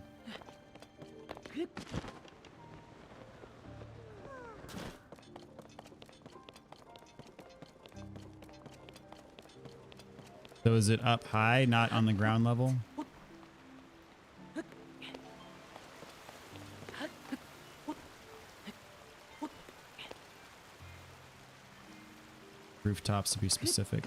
So is it up high, not on the ground level? Rooftops to be specific.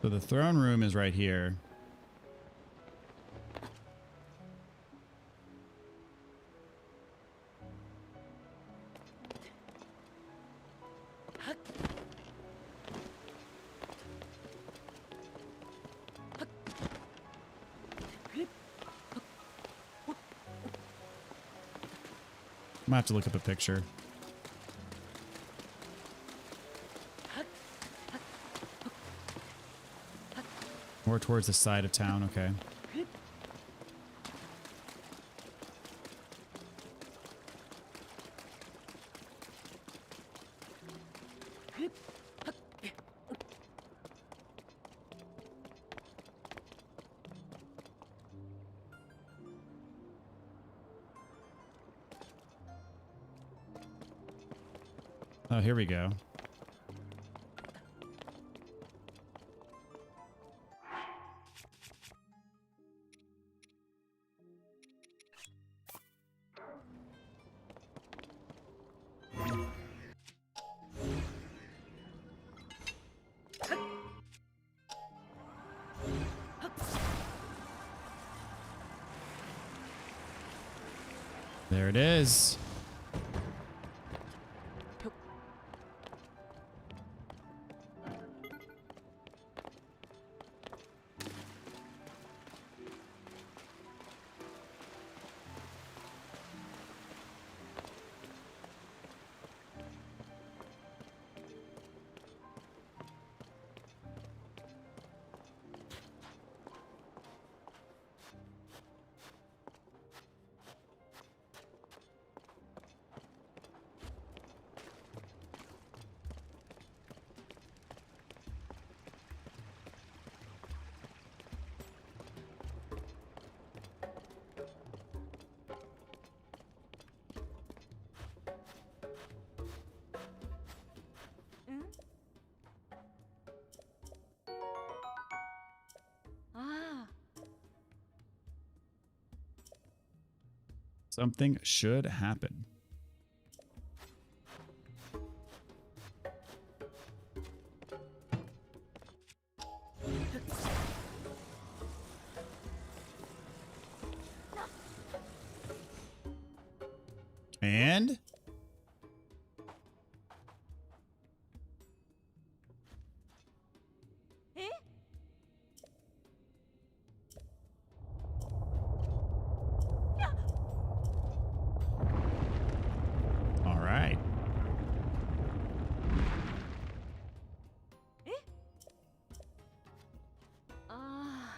So the throne room is right here. I'm gonna have to look up a picture. More towards the side of town, okay. Oh, here we go. There it is. Ah. Something should happen. And Eh? all right. Eh? Ah.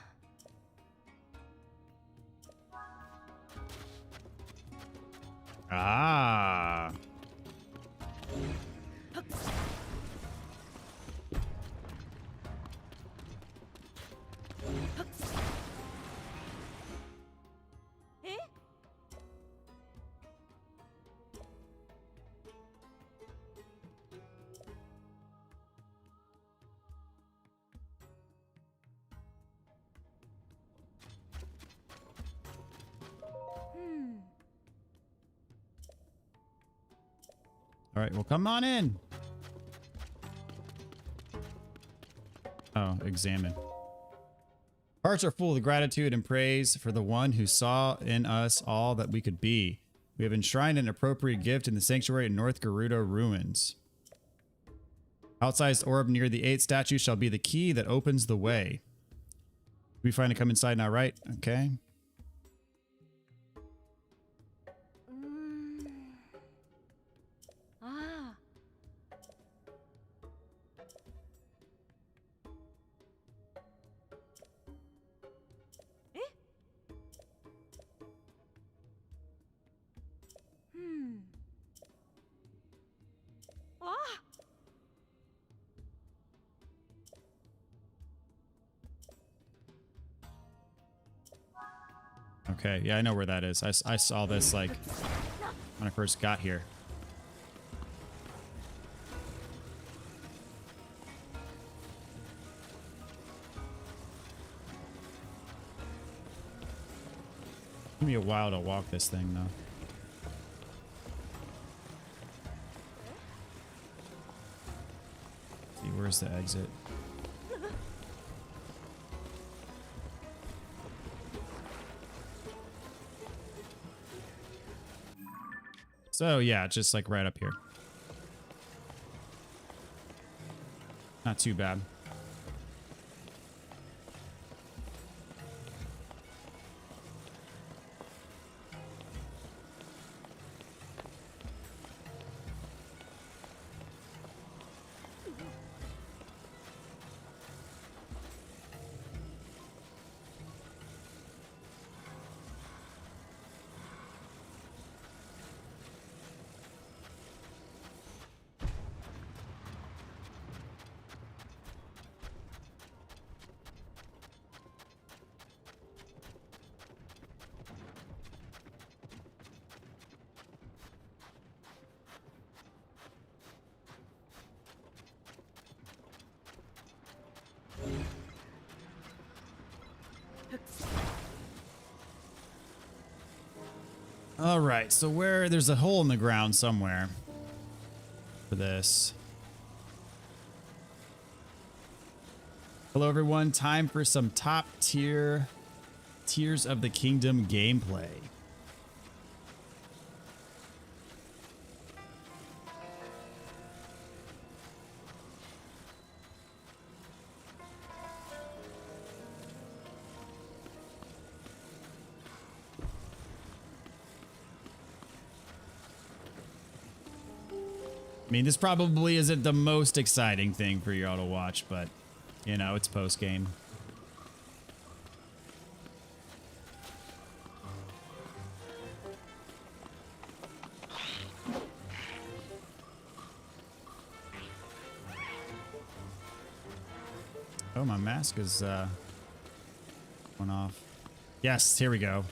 Ah. Eh? Hmm. All right, well, come on in. Oh, examine. Hearts are full of gratitude and praise for the one who saw in us all that we could be. We have enshrined an appropriate gift in the sanctuary in North Gerudo ruins. Outsized orb near the 8th statue shall be the key that opens the way. We find to come inside now, right? Okay. Mm. Ah. Eh? Hmm. Ah. Okay, yeah, I know where that is. I saw this, like, when I first got here. Give me a while to walk this thing, though. See, where's the exit? So, yeah, just like right up here. Not too bad. All right, so there's a hole in the ground somewhere for this. Hello, everyone. Time for some top tier Tears of the Kingdom gameplay. I mean, this probably isn't the most exciting thing for y'all to watch, but, you know, it's post-game. Oh, my mask is going off. Yes, here we go.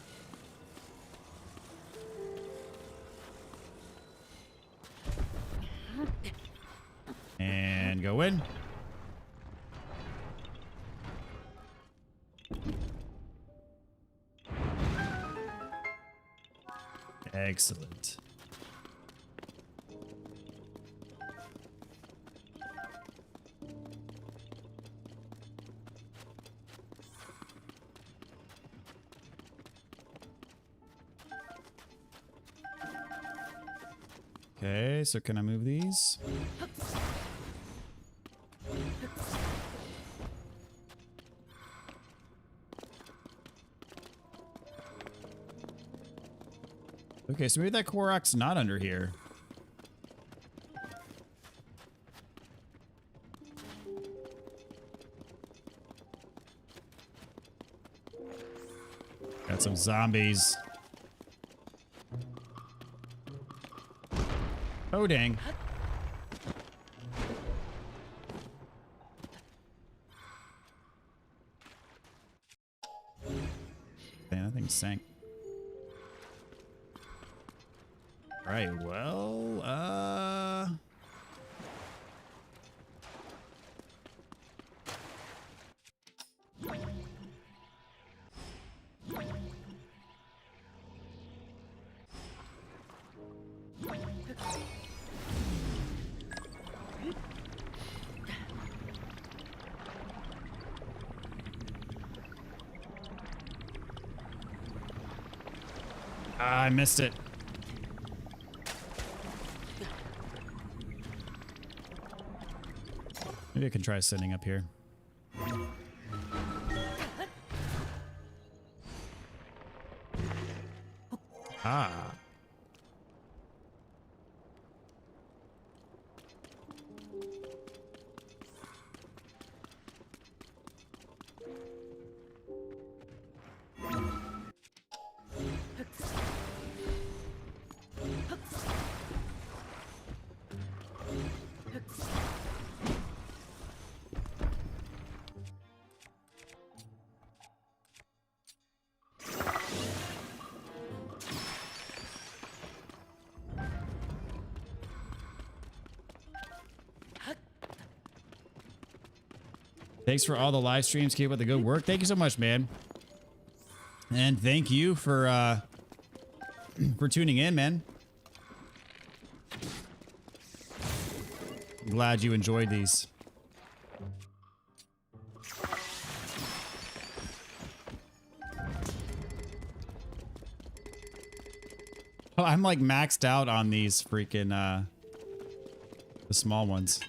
And go in. Excellent. Okay, so can I move these? Okay, so maybe that Korok's not under here. Got some zombies. Oh, dang. Damn, that thing sank. Right, well, I missed it. Maybe I can try sitting up here. Ah. Thanks for all the live streams. Keep up the good work. Thank you so much, man. And thank you for tuning in, man. Glad you enjoyed these. Oh, I'm like maxed out on these freaking the small ones.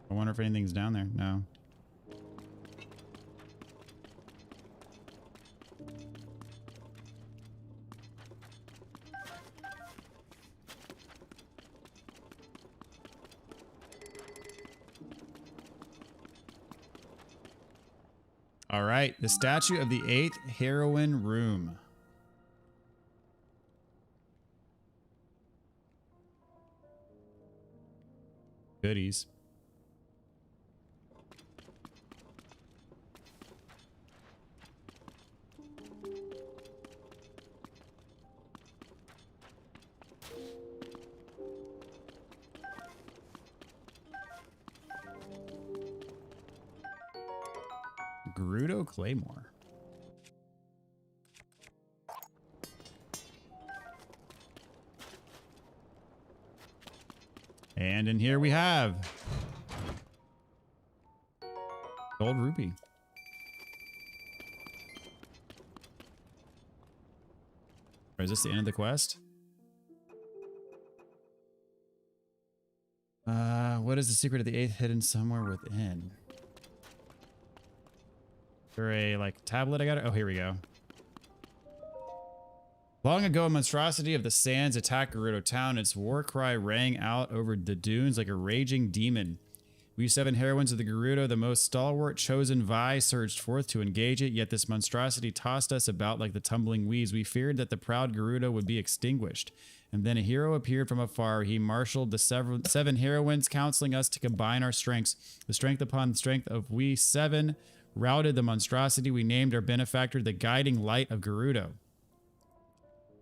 I wonder if anything's down there. No. All right, the statue of the 8th heroine room. Goodies. Gerudo Claymore. And in here we have Gold Rupee. Or is this the end of the quest? What is the secret of the 8th hidden somewhere within? Is there a like tablet I got? Oh, here we go. Long ago, a monstrosity of the sands attacked Gerudo town. Its war cry rang out over the dunes like a raging demon. We 7 heroines of the Gerudo, the most stalwart chosen Vi, surged forth to engage it, yet this monstrosity tossed us about like the tumbling weeds. We feared that the proud Gerudo would be extinguished. And then a hero appeared from afar. He marshaled the 7 heroines, counseling us to combine our strengths. The strength upon the strength of we 7 routed the monstrosity. We named our benefactor the guiding light of Gerudo.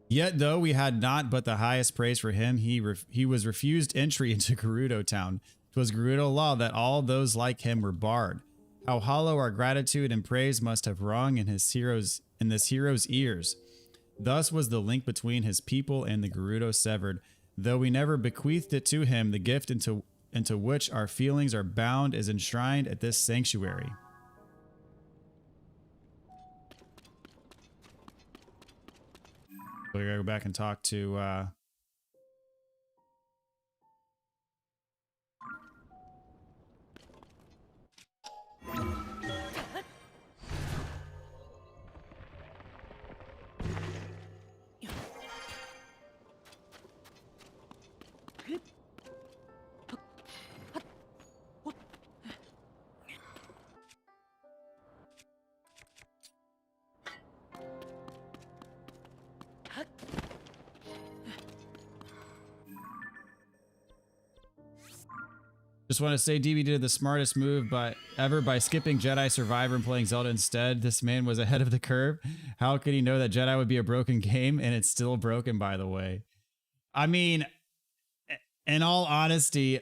Yet, though we had not but the highest praise for him, he was refused entry into Gerudo town. 'Twas Gerudo law that all those like him were barred. How hollow our gratitude and praise must have rung in this hero's ears. Thus was the link between his people and the Gerudo severed. Though we never bequeathed it to him, the gift into into which our feelings are bound is enshrined at this sanctuary. So we gotta go back and talk to just want to say DB did the smartest move ever by skipping Jedi Survivor and playing Zelda instead. This man was ahead of the curve. How could he know that Jedi would be a broken game? And it's still broken, by the way. I mean, in all honesty,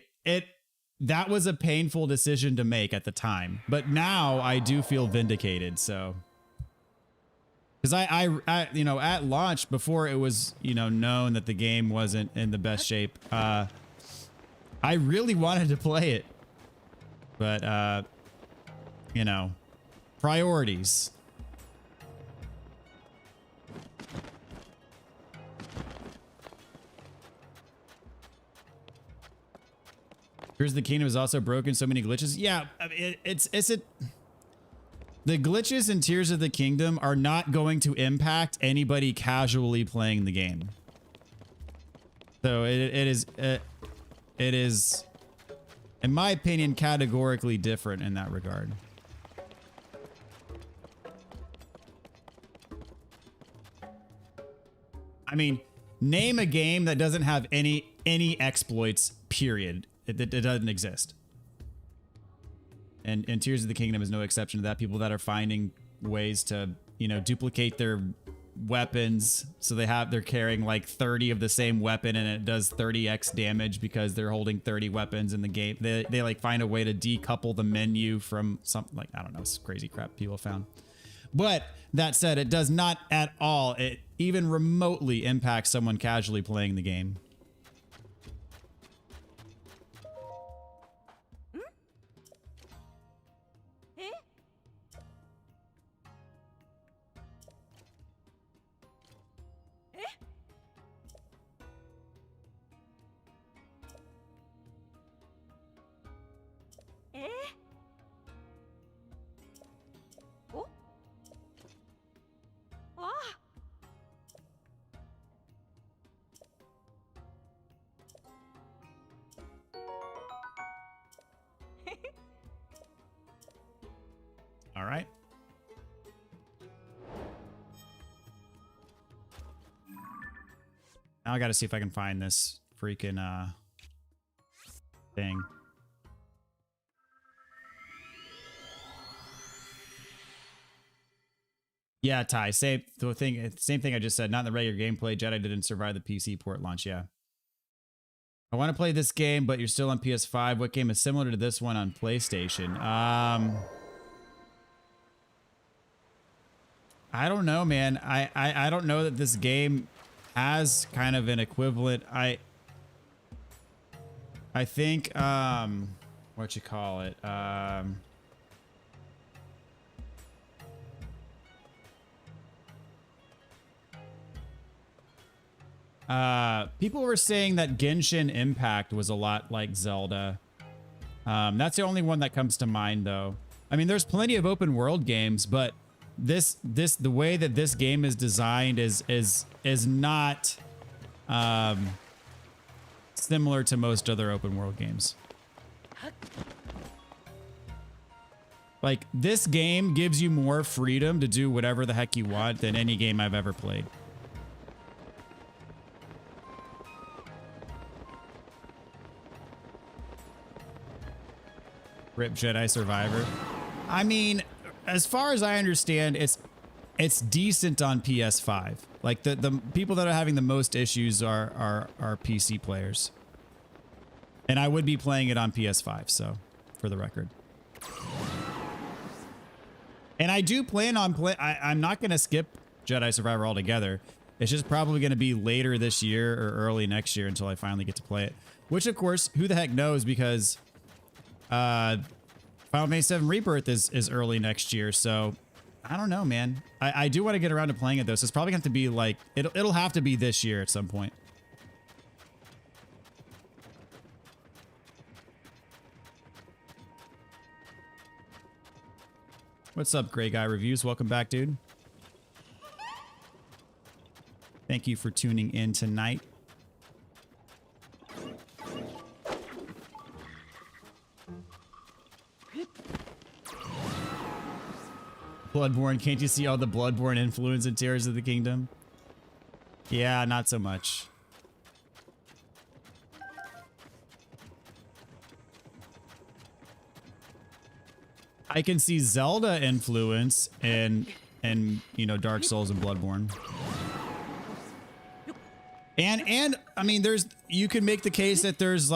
that was a painful decision to make at the time. But now I do feel vindicated, so... Because I you know, at launch, before it was, you know, known that the game wasn't in the best shape, I really wanted to play it, but, you know, priorities. Here's the Kingdom is also broken. So many glitches. Yeah, I mean, the glitches in Tears of the Kingdom are not going to impact anybody casually playing the game. So it is, in my opinion, categorically different in that regard. I mean, name a game that doesn't have any exploits, period. It doesn't exist. And Tears of the Kingdom is no exception to that. People that are finding ways to, you know, duplicate their weapons, so they're carrying like 30 of the same weapon and it does 30x damage because they're holding 30 weapons in the game. They like find a way to decouple the menu from something, like, I don't know, it's crazy crap people found. But that said, it does not at all, it even remotely impacts someone casually playing the game. All right. Now I got to see if I can find this freaking thing. Yeah, Ty, same thing I just said. Not in the regular gameplay. Jedi didn't survive the PC port launch. Yeah. I want to play this game, but you're still on PS5. What game is similar to this one on PlayStation? I don't know, man. I don't know that this game has kind of an equivalent. I think what you call it? People were saying that Genshin Impact was a lot like Zelda. That's the only one that comes to mind, though. I mean, there's plenty of open world games, but the way that this game is designed is not similar to most other open world games. Like, this game gives you more freedom to do whatever the heck you want than any game I've ever played. Rip Jedi Survivor. I mean, as far as I understand, it's decent on PS5. Like, the people that are having the most issues are PC players. And I would be playing it on PS5, so, for the record. And I do plan on I'm not going to skip Jedi Survivor altogether. It's just probably going to be later this year or early next year until I finally get to play it. Which, of course, who the heck knows, because Final Fantasy VII Rebirth is early next year, so I don't know, man. I do want to get around to playing it, though, so it's probably going to have to be, like, it'll have to be this year at some point. What's up, Grey Guy Reviews? Welcome back, dude. Thank you for tuning in tonight. Bloodborne, can't you see all the Bloodborne influence in Tears of the Kingdom? Yeah, not so much. I can see Zelda influence in you know, Dark Souls and Bloodborne. And I mean, you can make the case that there's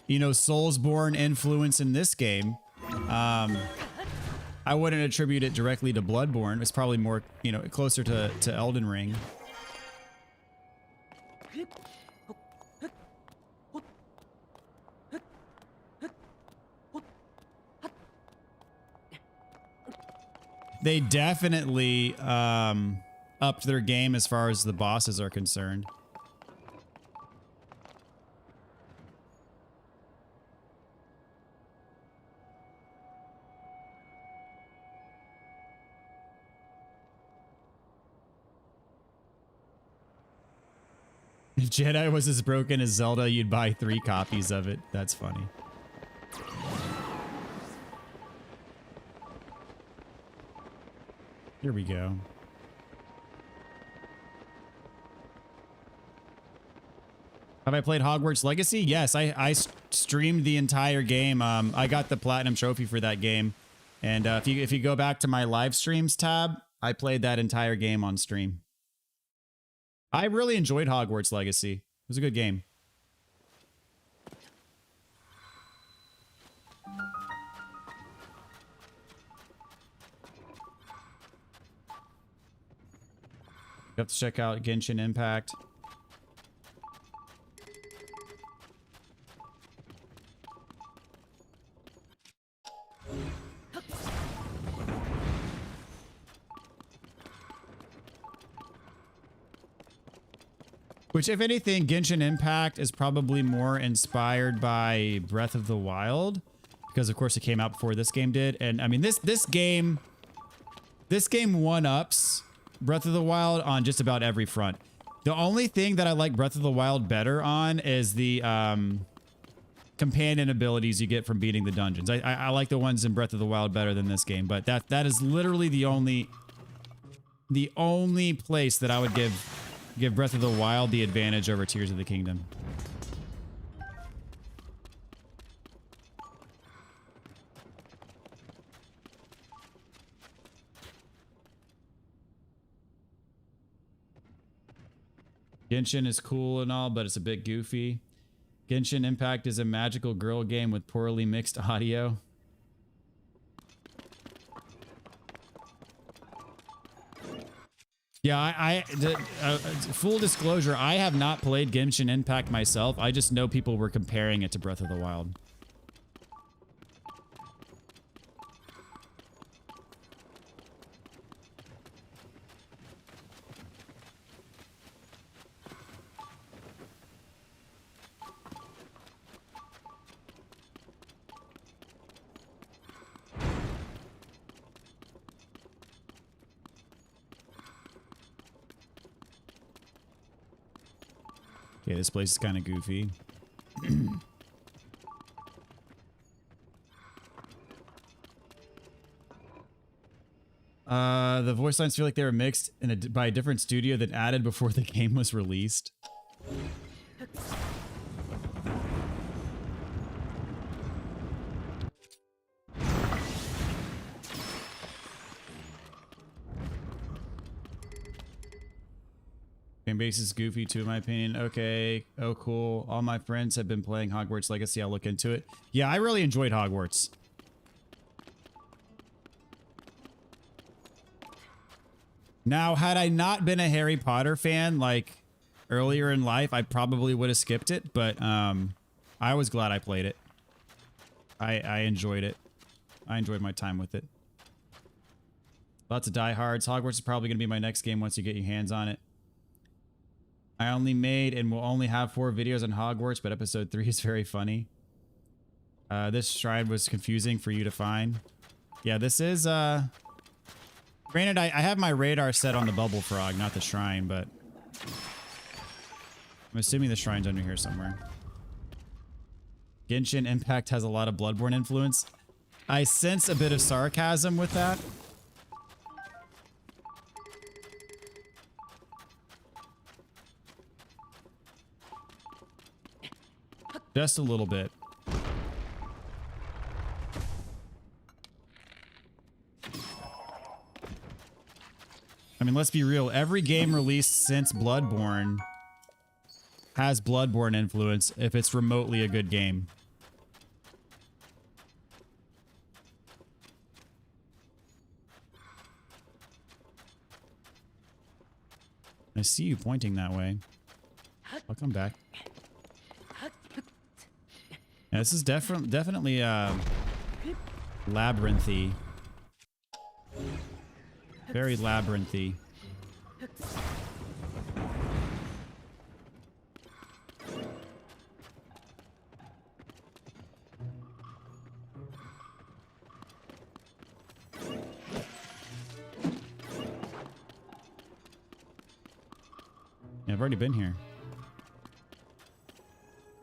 you know, Soulsborne influence in this game. I wouldn't attribute it directly to Bloodborne. It's probably more, you know, closer to Elden Ring. They definitely upped their game as far as the bosses are concerned. If Jedi was as broken as Zelda, you'd buy 3 copies of it. That's funny. Here we go. Have I played Hogwarts Legacy? Yes, I streamed the entire game. I got the Platinum Trophy for that game. And if you go back to my live streams tab, I played that entire game on stream. I really enjoyed Hogwarts Legacy. It was a good game. You have to check out Genshin Impact. Which, if anything, Genshin Impact is probably more inspired by Breath of the Wild, because of course it came out before this game did. And I mean, this game one-ups Breath of the Wild on just about every front. The only thing that I like Breath of the Wild better on is the companion abilities you get from beating the dungeons. I like the ones in Breath of the Wild better than this game, but that is literally the only place that I would give Breath of the Wild the advantage over Tears of the Kingdom. Genshin is cool and all, but it's a bit goofy. Genshin Impact is a magical girl game with poorly mixed audio. Yeah, full disclosure, I have not played Genshin Impact myself. I just know people were comparing it to Breath of the Wild. Okay, this place is kind of goofy. The voice lines feel like they were mixed by a different studio that added before the game was released. Game base is goofy too, in my opinion. Okay. Oh, cool. All my friends have been playing Hogwarts Legacy. I'll look into it. Yeah, I really enjoyed Hogwarts. Now, had I not been a Harry Potter fan, like, earlier in life, I probably would have skipped it, but I was glad I played it. I enjoyed it. I enjoyed my time with it. Lots of diehards. Hogwarts is probably going to be my next game once you get your hands on it. I only made and will only have 4 videos on Hogwarts, but episode 3 is very funny. This shrine was confusing for you to find. Yeah, this is, granted, I have my radar set on the bubble frog, not the shrine, but I'm assuming the shrine's under here somewhere. Genshin Impact has a lot of Bloodborne influence. I sense a bit of sarcasm with that. Just a little bit. I mean, let's be real. Every game released since Bloodborne has Bloodborne influence if it's remotely a good game. I see you pointing that way. I'll come back. Yeah, this is definitely labyrinthy. Very labyrinthy. Yeah, I've already been here.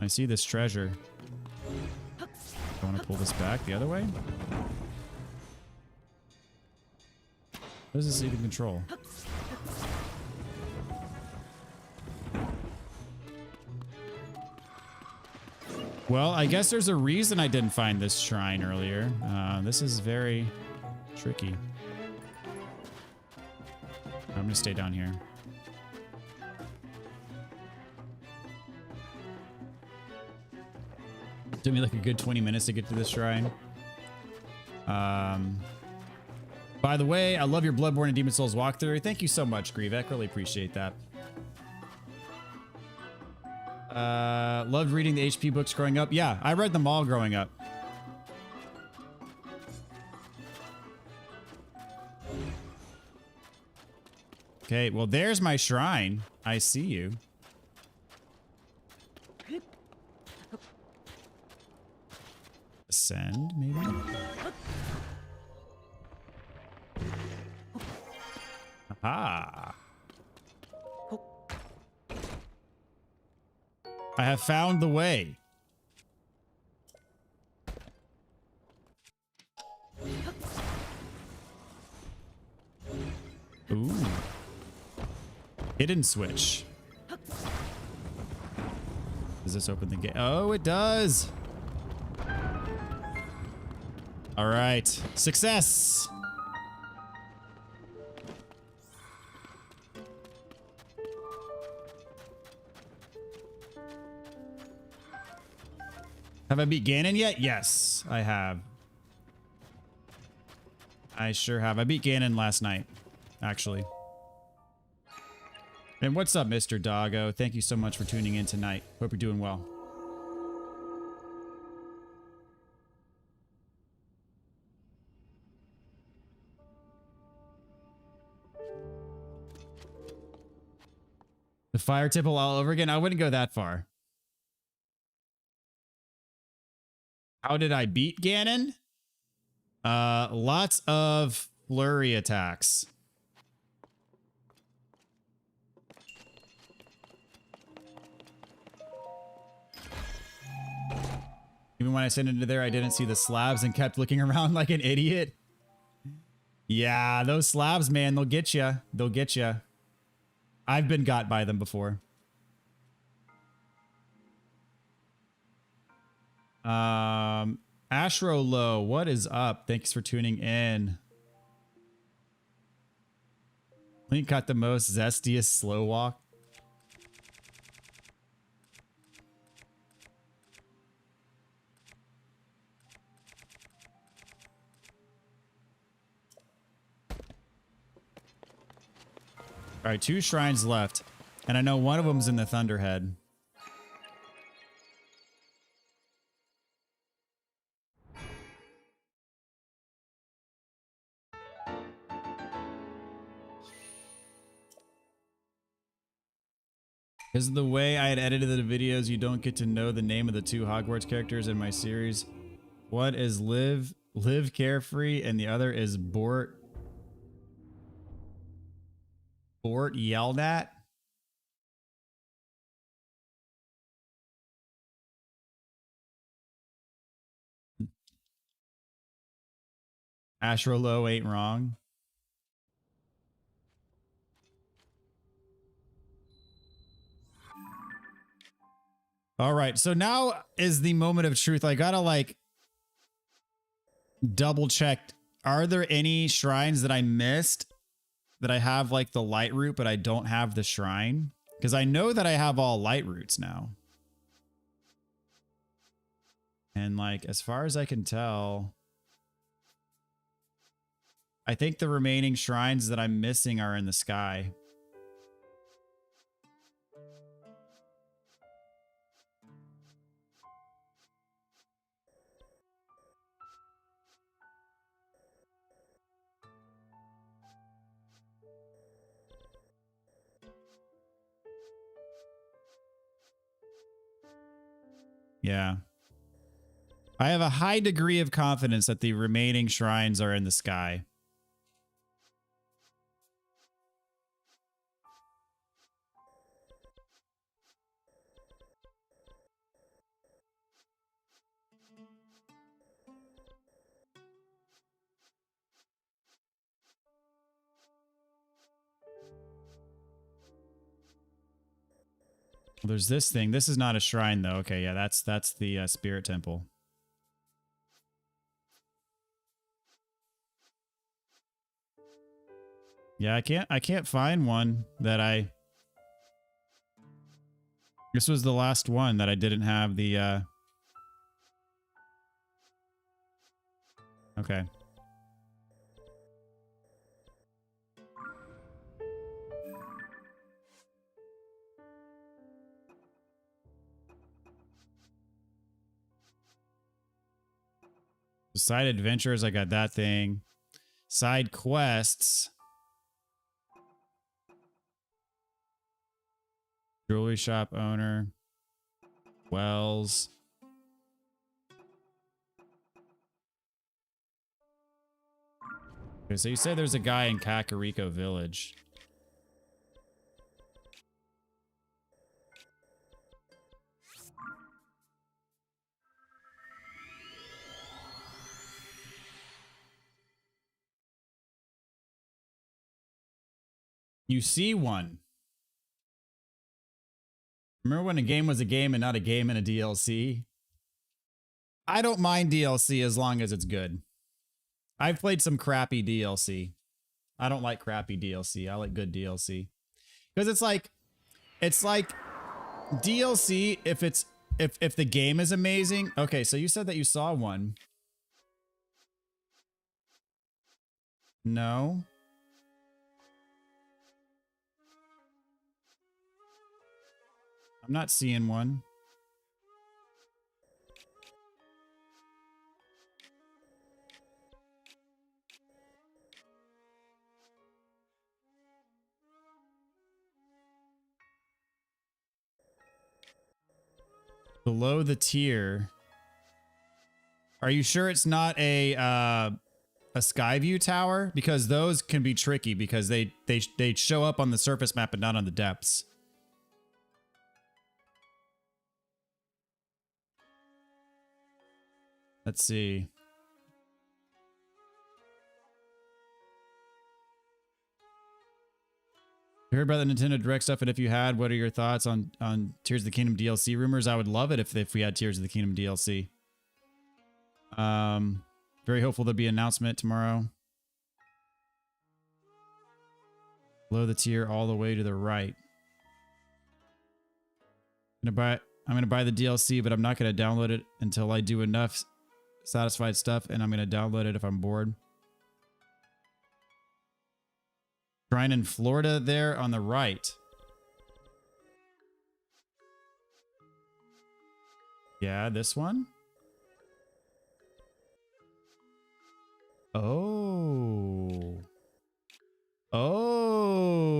I see this treasure. I want to pull this back the other way. What does this even control? Well, I guess there's a reason I didn't find this shrine earlier. This is very tricky. I'm gonna stay down here. Took me like a good 20 minutes to get to this shrine. By the way, I love your Bloodborne and Demon Souls walkthrough. Thank you so much, Grievek. Really appreciate that. Loved reading the HP books growing up. Yeah, I read them all growing up. Okay, well, there's my shrine. I see you. Ascend, maybe? Aha. I have found the way. Ooh. Hidden switch. Does this open the gate? Oh, it does. All right. Success. Have I beat Ganon yet? Yes, I have. I sure have. I beat Ganon last night, actually. And what's up, Mr. Doggo? Thank you so much for tuning in tonight. Hope you're doing well. The fire tipple all over again? I wouldn't go that far. How did I beat Ganon? Lots of flurry attacks. Even when I sent into there, I didn't see the slabs and kept looking around like an idiot. Yeah, those slabs, man, they'll get you. They'll get you. I've been got by them before. Ashro Low, what is up? Thanks for tuning in. Link got the most zestiest slow walk. All right, 2 shrines left. And I know one of them's in the Thunderhead. Because of the way I had edited the videos, you don't get to know the name of the two Hogwarts characters in my series. One is Live Carefree, and the other is Bort Yelled At. Ashrolo ain't wrong. All right, so now is the moment of truth. I gotta like double check. Are there any shrines that I missed that I have like the light root, but I don't have the shrine? Because I know that I have all light roots now. And like, as far as I can tell, I think the remaining shrines that I'm missing are in the sky. Yeah. I have a high degree of confidence that the remaining shrines are in the sky. Well, there's this thing. This is not a shrine though. Okay, yeah, that's the spirit temple. Yeah, I can't find one that I... This was the last one that I didn't have the Okay. Side adventures, I got that thing. Side quests. Jewelry shop owner. Wells. Okay, so you say there's a guy in Kakariko Village. You see one. Remember when a game was a game and not a game and a DLC? I don't mind DLC as long as it's good. I've played some crappy DLC. I don't like crappy DLC. I like good DLC. Because it's like DLC if the game is amazing. Okay, so you said that you saw one. No. I'm not seeing one. Below the tier. Are you sure it's not a Skyview tower? Because those can be tricky because they show up on the surface map but not on the depths. Let's see. You heard about the Nintendo Direct stuff, and if you had, what are your thoughts on Tears of the Kingdom DLC rumors? I would love it if we had Tears of the Kingdom DLC. Very hopeful there'll be an announcement tomorrow. Below the tier, all the way to the right. I'm gonna buy the DLC, but I'm not gonna download it until I do enough satisfied stuff, and I'm gonna download it if I'm bored. Shrine in Florida there on the right. Yeah, this one. Oh. Oh.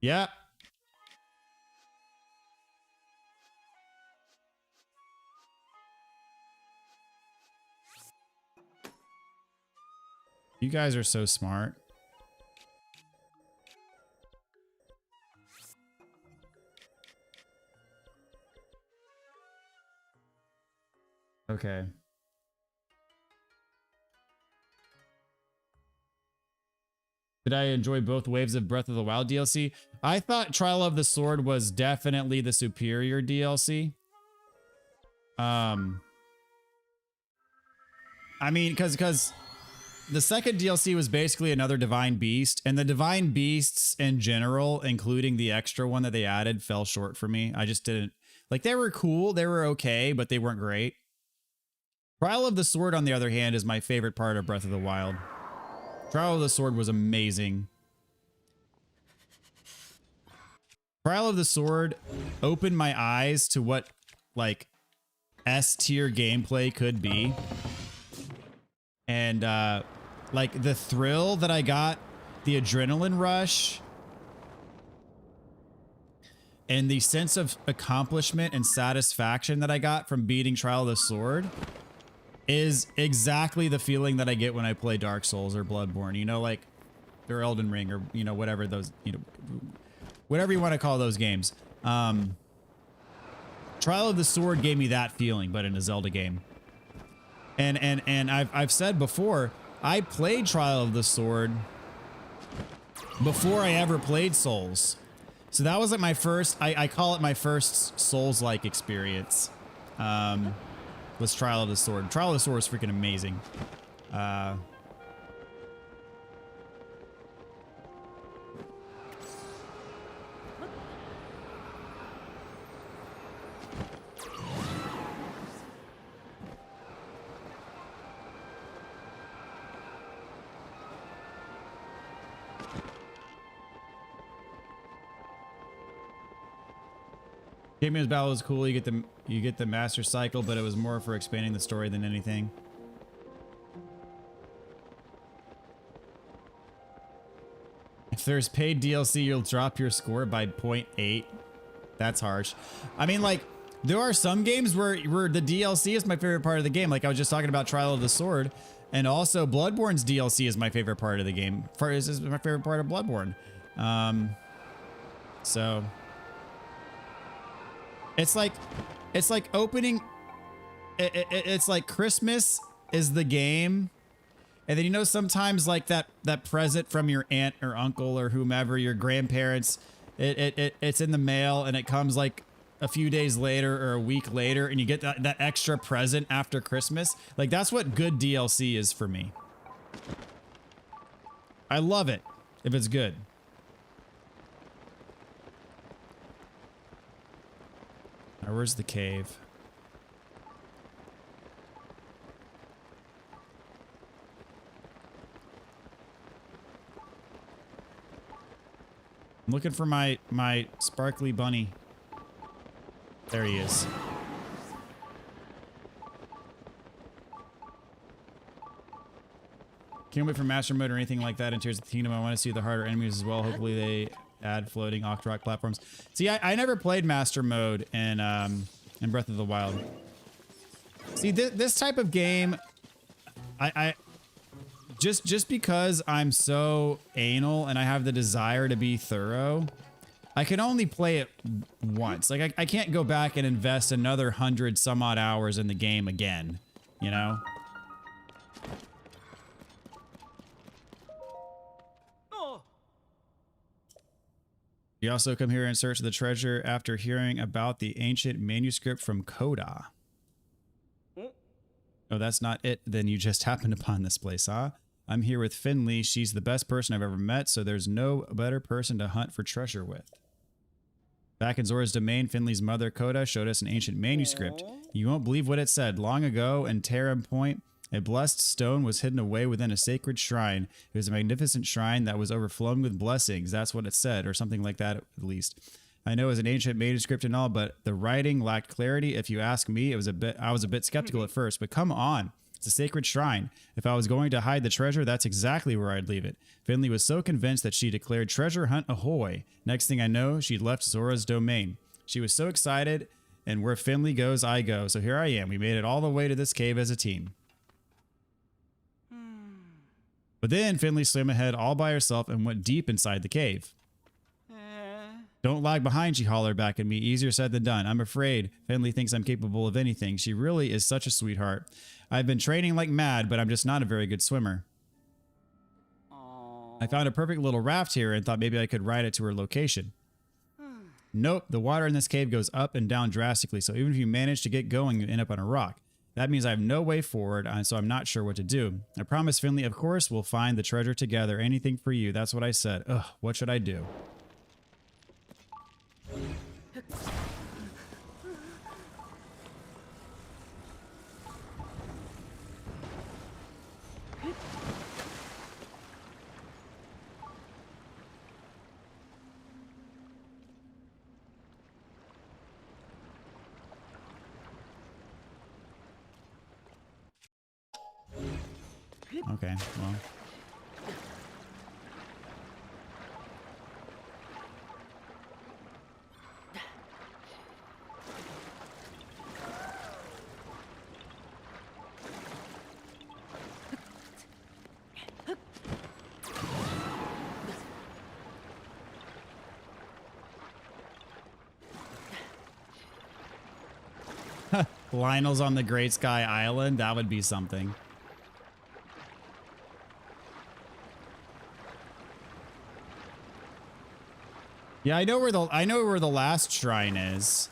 Yeah. You guys are so smart. Okay. Did I enjoy both waves of Breath of the Wild DLC? I thought Trial of the Sword was definitely the superior DLC. I mean, because the second DLC was basically another Divine Beast, and the Divine Beasts in general, including the extra one that they added, fell short for me. I just didn't like. They were cool, they were okay, but they weren't great. Trial of the Sword, on the other hand, is my favorite part of Breath of the Wild. Trial of the Sword was amazing. Trial of the Sword opened my eyes to what, like, S-tier gameplay could be. And, like, the thrill that I got, the adrenaline rush, and the sense of accomplishment and satisfaction that I got from beating Trial of the Sword is exactly the feeling that I get when I play Dark Souls or Bloodborne, you know, like, or Elden Ring, or, you know, whatever those, you know, whatever you want to call those games. Trial of the Sword gave me that feeling, but in a Zelda game. And I've said before, I played Trial of the Sword before I ever played Souls. So that was like my first, I call it my first Souls-like experience. Was Trial of the Sword. Trial of the Sword is freaking amazing. Kingdom's Battle was cool. You get the Master Cycle, but it was more for expanding the story than anything. If there's paid DLC, you'll drop your score by 0.8. That's harsh. I mean, like, there are some games where the DLC is my favorite part of the game. Like I was just talking about Trial of the Sword, and also Bloodborne's DLC is my favorite part of the game. This is my favorite part of Bloodborne. So it's like opening. It's like Christmas is the game, and then, you know, sometimes like that present from your aunt or uncle or whomever, your grandparents, it's in the mail and it comes like a few days later or a week later, and you get that extra present after Christmas. Like, that's what good DLC is for me. I love it if it's good. Now, where's the cave? I'm looking for my sparkly bunny. There he is. Can't wait for Master Mode or anything like that in Tears of the Kingdom. I want to see the harder enemies as well. Hopefully they add floating Octorok platforms. See, I never played Master Mode in Breath of the Wild. See, this type of game, I just because I'm so anal and I have the desire to be thorough, I can only play it once. Like, I can't go back and invest another 100 some odd hours in the game again, you know? You also come here in search of the treasure after hearing about the ancient manuscript from Coda. Oh, that's not it. Then you just happened upon this place, huh? I'm here with Finley. She's the best person I've ever met, so there's no better person to hunt for treasure with. Back in Zora's domain, Finley's mother, Coda, showed us an ancient manuscript. You won't believe what it said. Long ago, in Tarim Point, a blessed stone was hidden away within a sacred shrine. It was a magnificent shrine that was overflowing with blessings. That's what it said, or something like that, at least. I know it was an ancient manuscript and all, but the writing lacked clarity. If you ask me, I was a bit skeptical at first, but come on. It's a sacred shrine. If I was going to hide the treasure, that's exactly where I'd leave it. Finley was so convinced that she declared treasure hunt ahoy. Next thing I know, she'd left Zora's domain. She was so excited, and where Finley goes, I go. So here I am. We made it all the way to this cave as a team. But then Finley swam ahead all by herself and went deep inside the cave. Don't lag behind, she hollered back at me. Easier said than done. I'm afraid Finley thinks I'm capable of anything. She really is such a sweetheart. I've been training like mad, but I'm just not a very good swimmer. I found a perfect little raft here and thought maybe I could ride it to her location. Nope, the water in this cave goes up and down drastically, so even if you manage to get going, you end up on a rock. That means I have no way forward, so I'm not sure what to do. I promise Finley, of course, we'll find the treasure together. Anything for you. That's what I said. Ugh, what should I do? Okay, well. Lionel's on the Great Sky Island. That would be something. Yeah, I know where the last shrine is.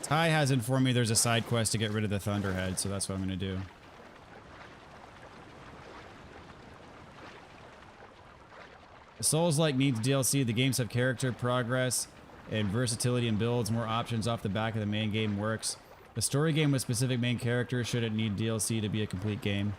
Ty has informed me there's a side quest to get rid of the Thunderhead, so that's what I'm gonna do. Souls-like needs DLC. The games have character progress and versatility and builds. More options off the back of the main game works. A story game with specific main characters shouldn't need DLC to be a complete game.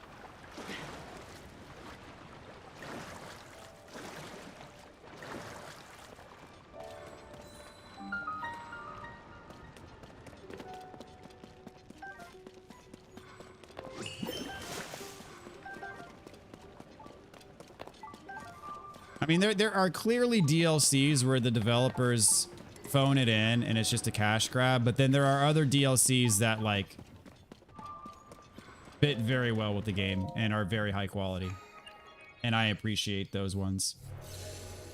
I mean, there are clearly DLCs where the developers phone it in and it's just a cash grab, but then there are other DLCs that like fit very well with the game and are very high quality. And I appreciate those ones.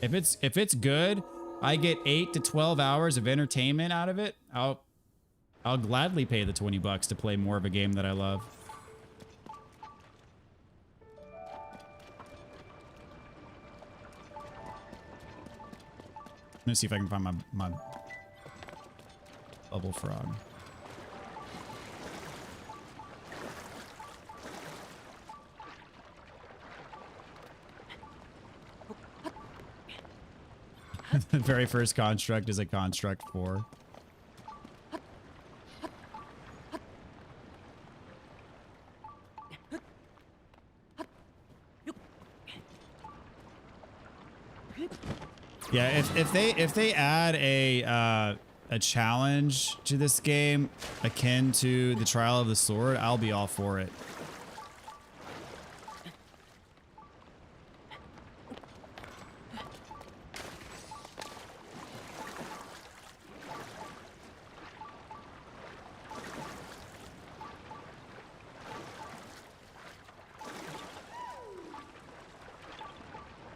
If it's good, I get 8 to 12 hours of entertainment out of it. I'll gladly pay the $20 to play more of a game that I love. Let me see if I can find my bubble frog. The very first construct is a construct 4. Yeah, if they add a challenge to this game akin to the Trial of the Sword, I'll be all for it.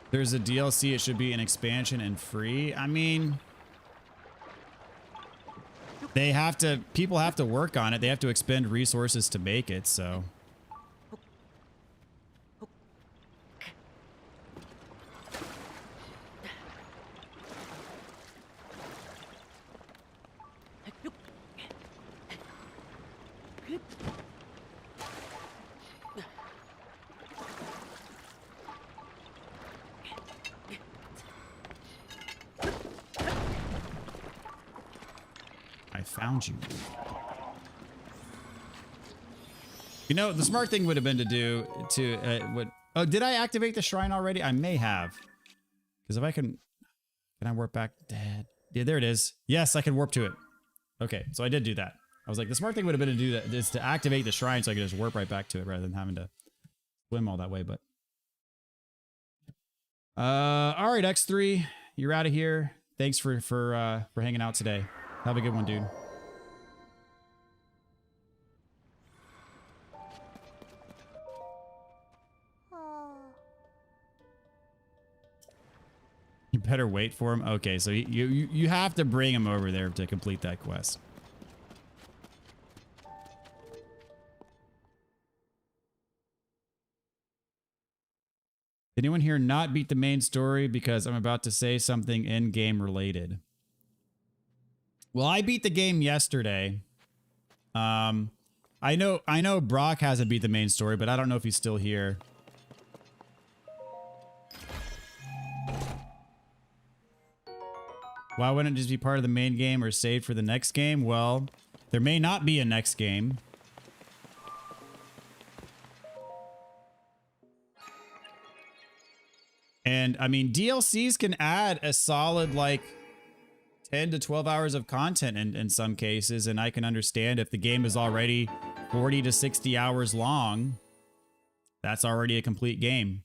There's a DLC, it should be an expansion and free. I mean, people have to work on it. They have to expend resources to make it, so. Found you. You know, the smart thing would have been to do oh, did I activate the shrine already? I may have, Because if I can I warp back? Dad. Yeah, there it is. Yes, I can warp to it. Okay, so I did do that. I was like, the smart thing would have been to do that is to activate the shrine so I could just warp right back to it rather than having to swim all that way, but. All right, X3, you're out of here. Thanks for hanging out today. Have a good one, dude. Oh. You better wait for him. Okay, so you have to bring him over there to complete that quest. Anyone here not beat the main story because I'm about to say something in-game related? Well, I beat the game yesterday. I know Brock hasn't beat the main story, but I don't know if he's still here. Why wouldn't it just be part of the main game or saved for the next game? Well, there may not be a next game. And I mean, DLCs can add a solid like 10 to 12 hours of content in some cases. And I can understand if the game is already 40 to 60 hours long, that's already a complete game.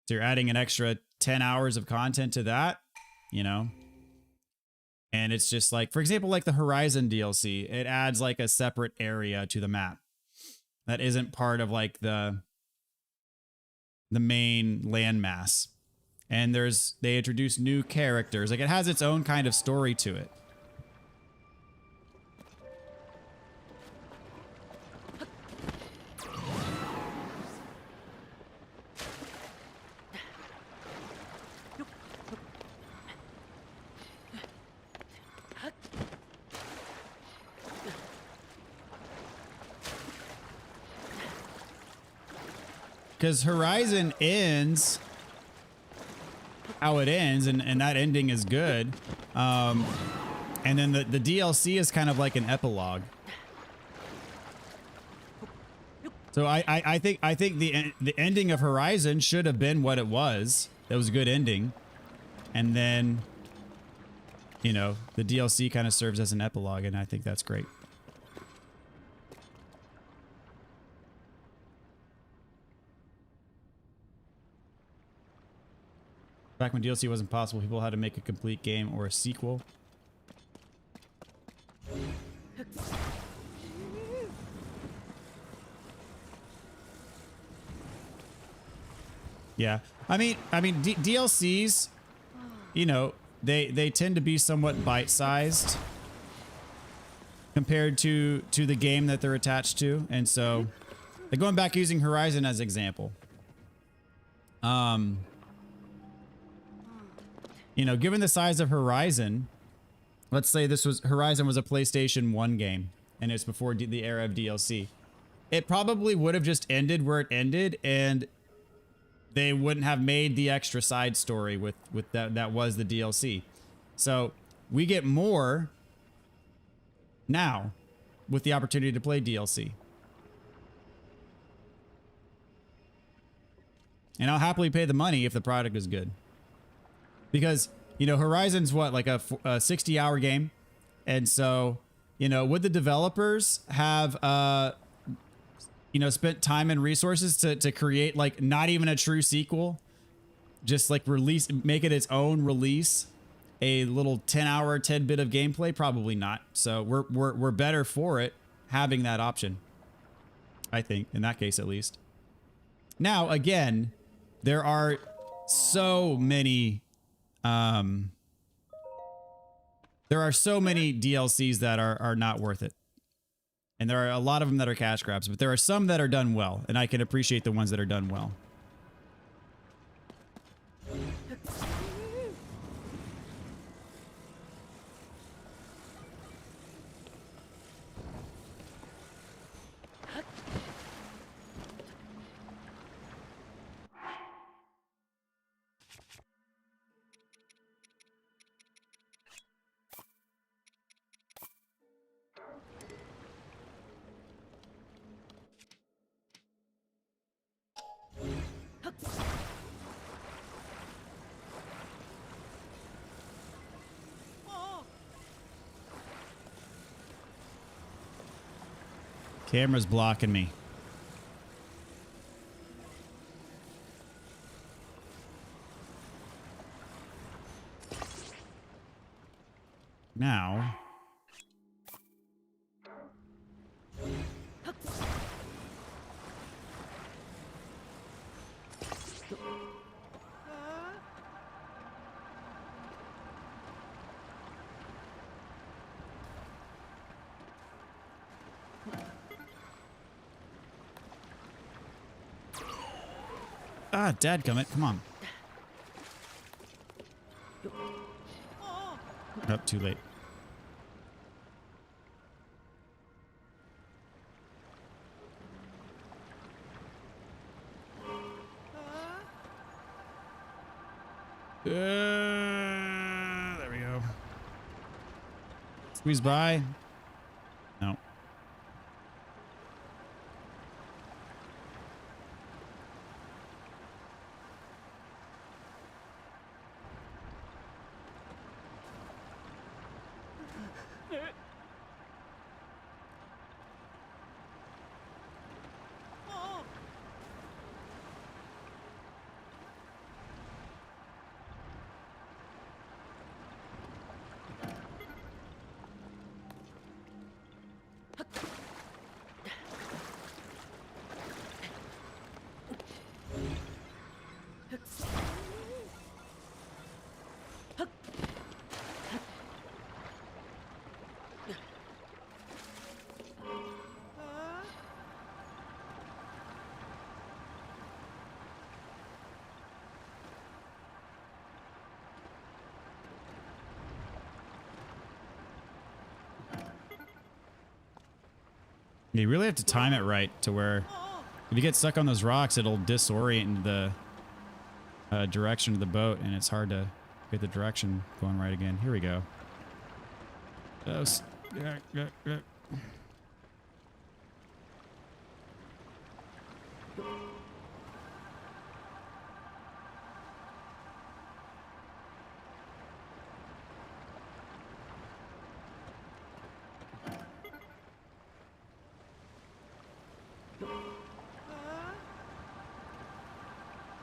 So you're adding an extra 10 hours of content to that, you know? And it's just like, for example, like the Horizon DLC, it adds like a separate area to the map that isn't part of like the main landmass. And they introduce new characters. Like it has its own kind of story to it. Because Horizon ends how it ends, and that ending is good. And then the DLC is kind of like an epilogue. So I think the ending of Horizon should have been what it was. That was a good ending. And then, you know, the DLC kind of serves as an epilogue, and I think that's great. Back when DLC wasn't possible, people had to make a complete game or a sequel. Yeah, I mean, DLCs, you know, they tend to be somewhat bite-sized compared to the game that they're attached to, and so, like going back using Horizon as an example. You know, given the size of Horizon, let's say Horizon was a PlayStation 1 game, and it's before the era of DLC. It probably would have just ended where it ended, and they wouldn't have made the extra side story with that was the DLC. So we get more now with the opportunity to play DLC. And I'll happily pay the money if the product is good. Because, you know, Horizon's what, like a 60-hour game? And so, you know, would the developers have, you know, spent time and resources to create, like, not even a true sequel? Just, like, make it its own release? A little 10-hour, 10-bit of gameplay? Probably not. So we're better for it having that option. I think, in that case at least. Now, again, there are so many... there are so many DLCs that are not worth it. And there are a lot of them that are cash grabs, but there are some that are done well, and I can appreciate the ones that are done well. Camera's blocking me. Now. Ah, dadgummit, come on. Nope, too late. There we go. Squeeze by. No. You really have to time it right to where if you get stuck on those rocks, it'll disorient the direction of the boat, and it's hard to get the direction going right again. Here we go.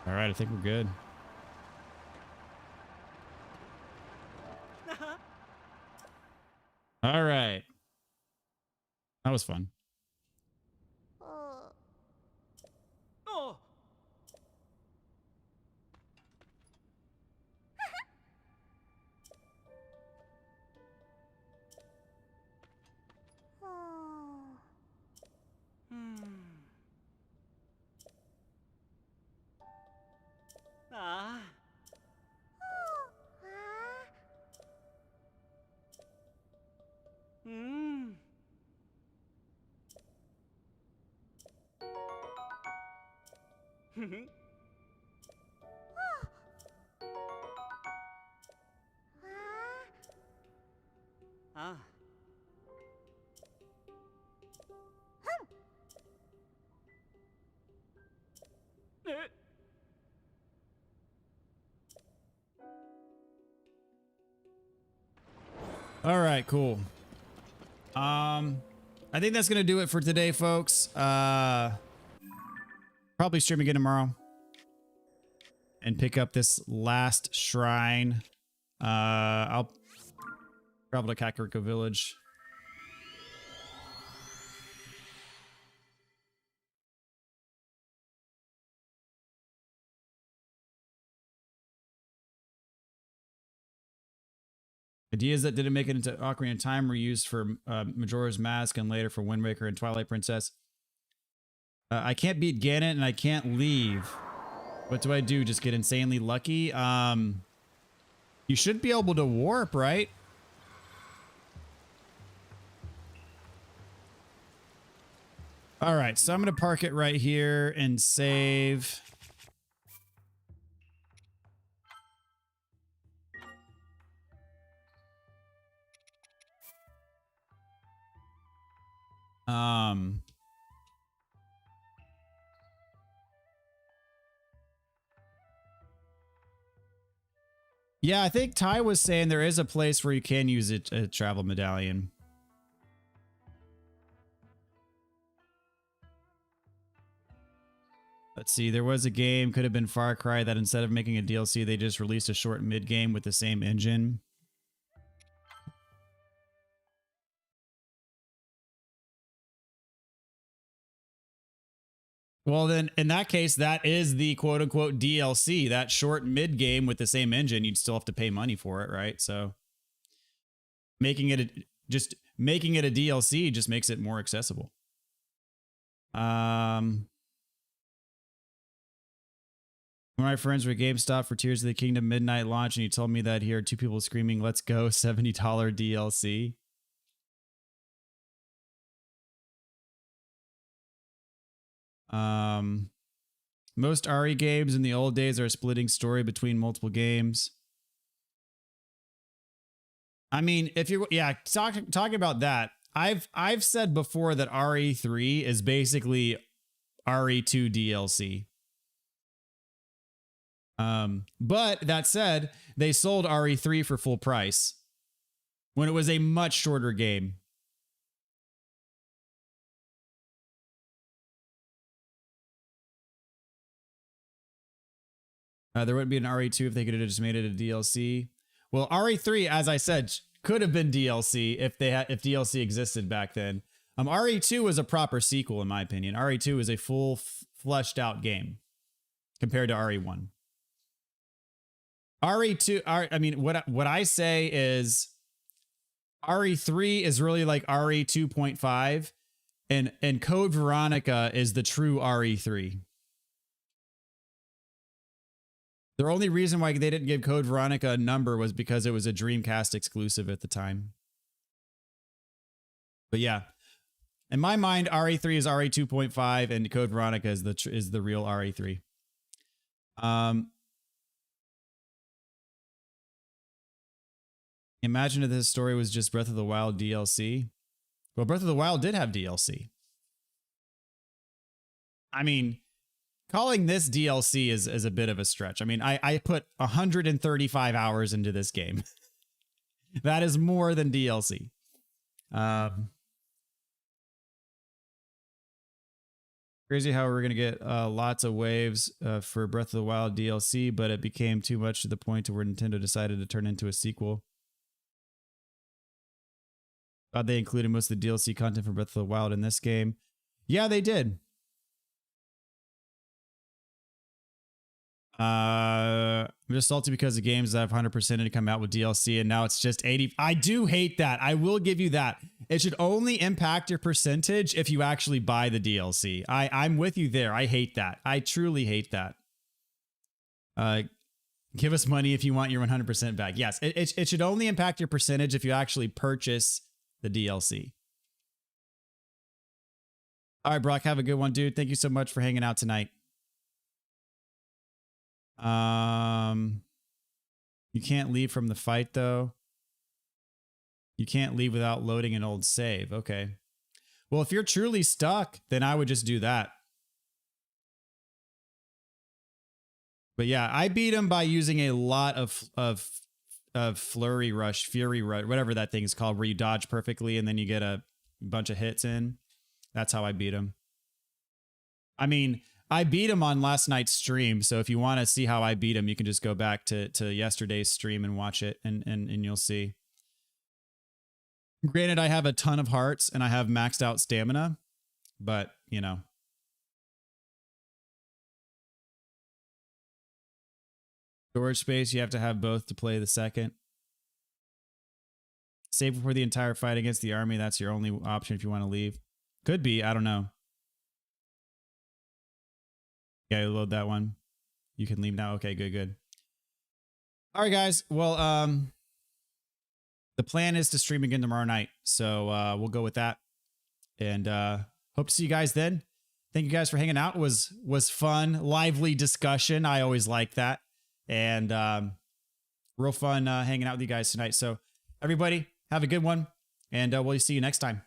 All right, I think we're good. All right. That was fun. Oh. Ah. Hmm. Ah. All right, cool. I think that's gonna do it for today, folks. Probably stream again tomorrow and pick up this last shrine. I'll travel to Kakariko Village. Ideas that didn't make it into Ocarina of Time were used for Majora's Mask and later for Wind Waker and Twilight Princess. I can't beat Ganon and I can't leave. What do I do? Just get insanely lucky? You should be able to warp, right? All right, so I'm going to park it right here and save. Yeah, I think Ty was saying there is a place where you can use a travel medallion. Let's see. There was a game, could have been Far Cry, that instead of making a DLC, they just released a short mid-game with the same engine. Well, then, in that case, that is the quote-unquote DLC. That short mid-game with the same engine, you'd still have to pay money for it, right? So making it a DLC just makes it more accessible. One of my friends were at GameStop for Tears of the Kingdom midnight launch, and he told me that he heard two people screaming, "Let's go, $70 DLC." Most RE games in the old days are a splitting story between multiple games. I mean, if you're talking about that, I've said before that RE3 is basically RE2 DLC. But that said, they sold RE3 for full price when it was a much shorter game. There wouldn't be an RE2 if they could have just made it a DLC. Well, RE3, as I said, could have been DLC if DLC existed back then. RE2 was a proper sequel, in my opinion. RE2 is a full fleshed out game compared to RE1. RE2, I mean, what I say is RE3 is really like RE 2.5, and Code Veronica is the true RE3. The only reason why they didn't give Code Veronica a number was because it was a Dreamcast exclusive at the time. But yeah, in my mind, RE3 is RE 2.5, and Code Veronica is the real RE3. Imagine if this story was just Breath of the Wild DLC. Well, Breath of the Wild did have DLC. I mean, calling this DLC is a bit of a stretch. I mean, I put 135 hours into this game. That is more than DLC. Crazy how we're going to get lots of waves for Breath of the Wild DLC, but it became too much to the point to where Nintendo decided to turn into a sequel. They included most of the DLC content from Breath of the Wild in this game. Yeah, they did. I'm just salty because the games that have 100% to come out with DLC, and now it's just 80. I do hate that. I will give you that. It should only impact your percentage if you actually buy the DLC. I'm with you there. I hate that. I truly hate that. Give us money if you want your 100% back. Yes, it should only impact your percentage if you actually purchase the DLC. All right, Brock, have a good one, dude. Thank you so much for hanging out tonight. You can't leave from the fight, though. You can't leave without loading an old save. Okay. Well, if you're truly stuck, then I would just do that. But yeah, I beat him by using a lot of Fury Rush, whatever that thing is called, where you dodge perfectly and then you get a bunch of hits in. That's how I beat him. I mean, I beat him on last night's stream, so if you want to see how I beat him, you can just go back to yesterday's stream and watch it, and you'll see. Granted, I have a ton of hearts and I have maxed out stamina, but, you know. Storage space, you have to have both to play the second. Save before the entire fight against the army. That's your only option if you want to leave. Could be, I don't know. Yeah, load that one. You can leave now. Okay, good. All right, guys. Well, the plan is to stream again tomorrow night, so we'll go with that. And hope to see you guys then. Thank you guys for hanging out. It was fun, lively discussion. I always like that. And real fun hanging out with you guys tonight. So everybody, have a good one, and we'll see you next time.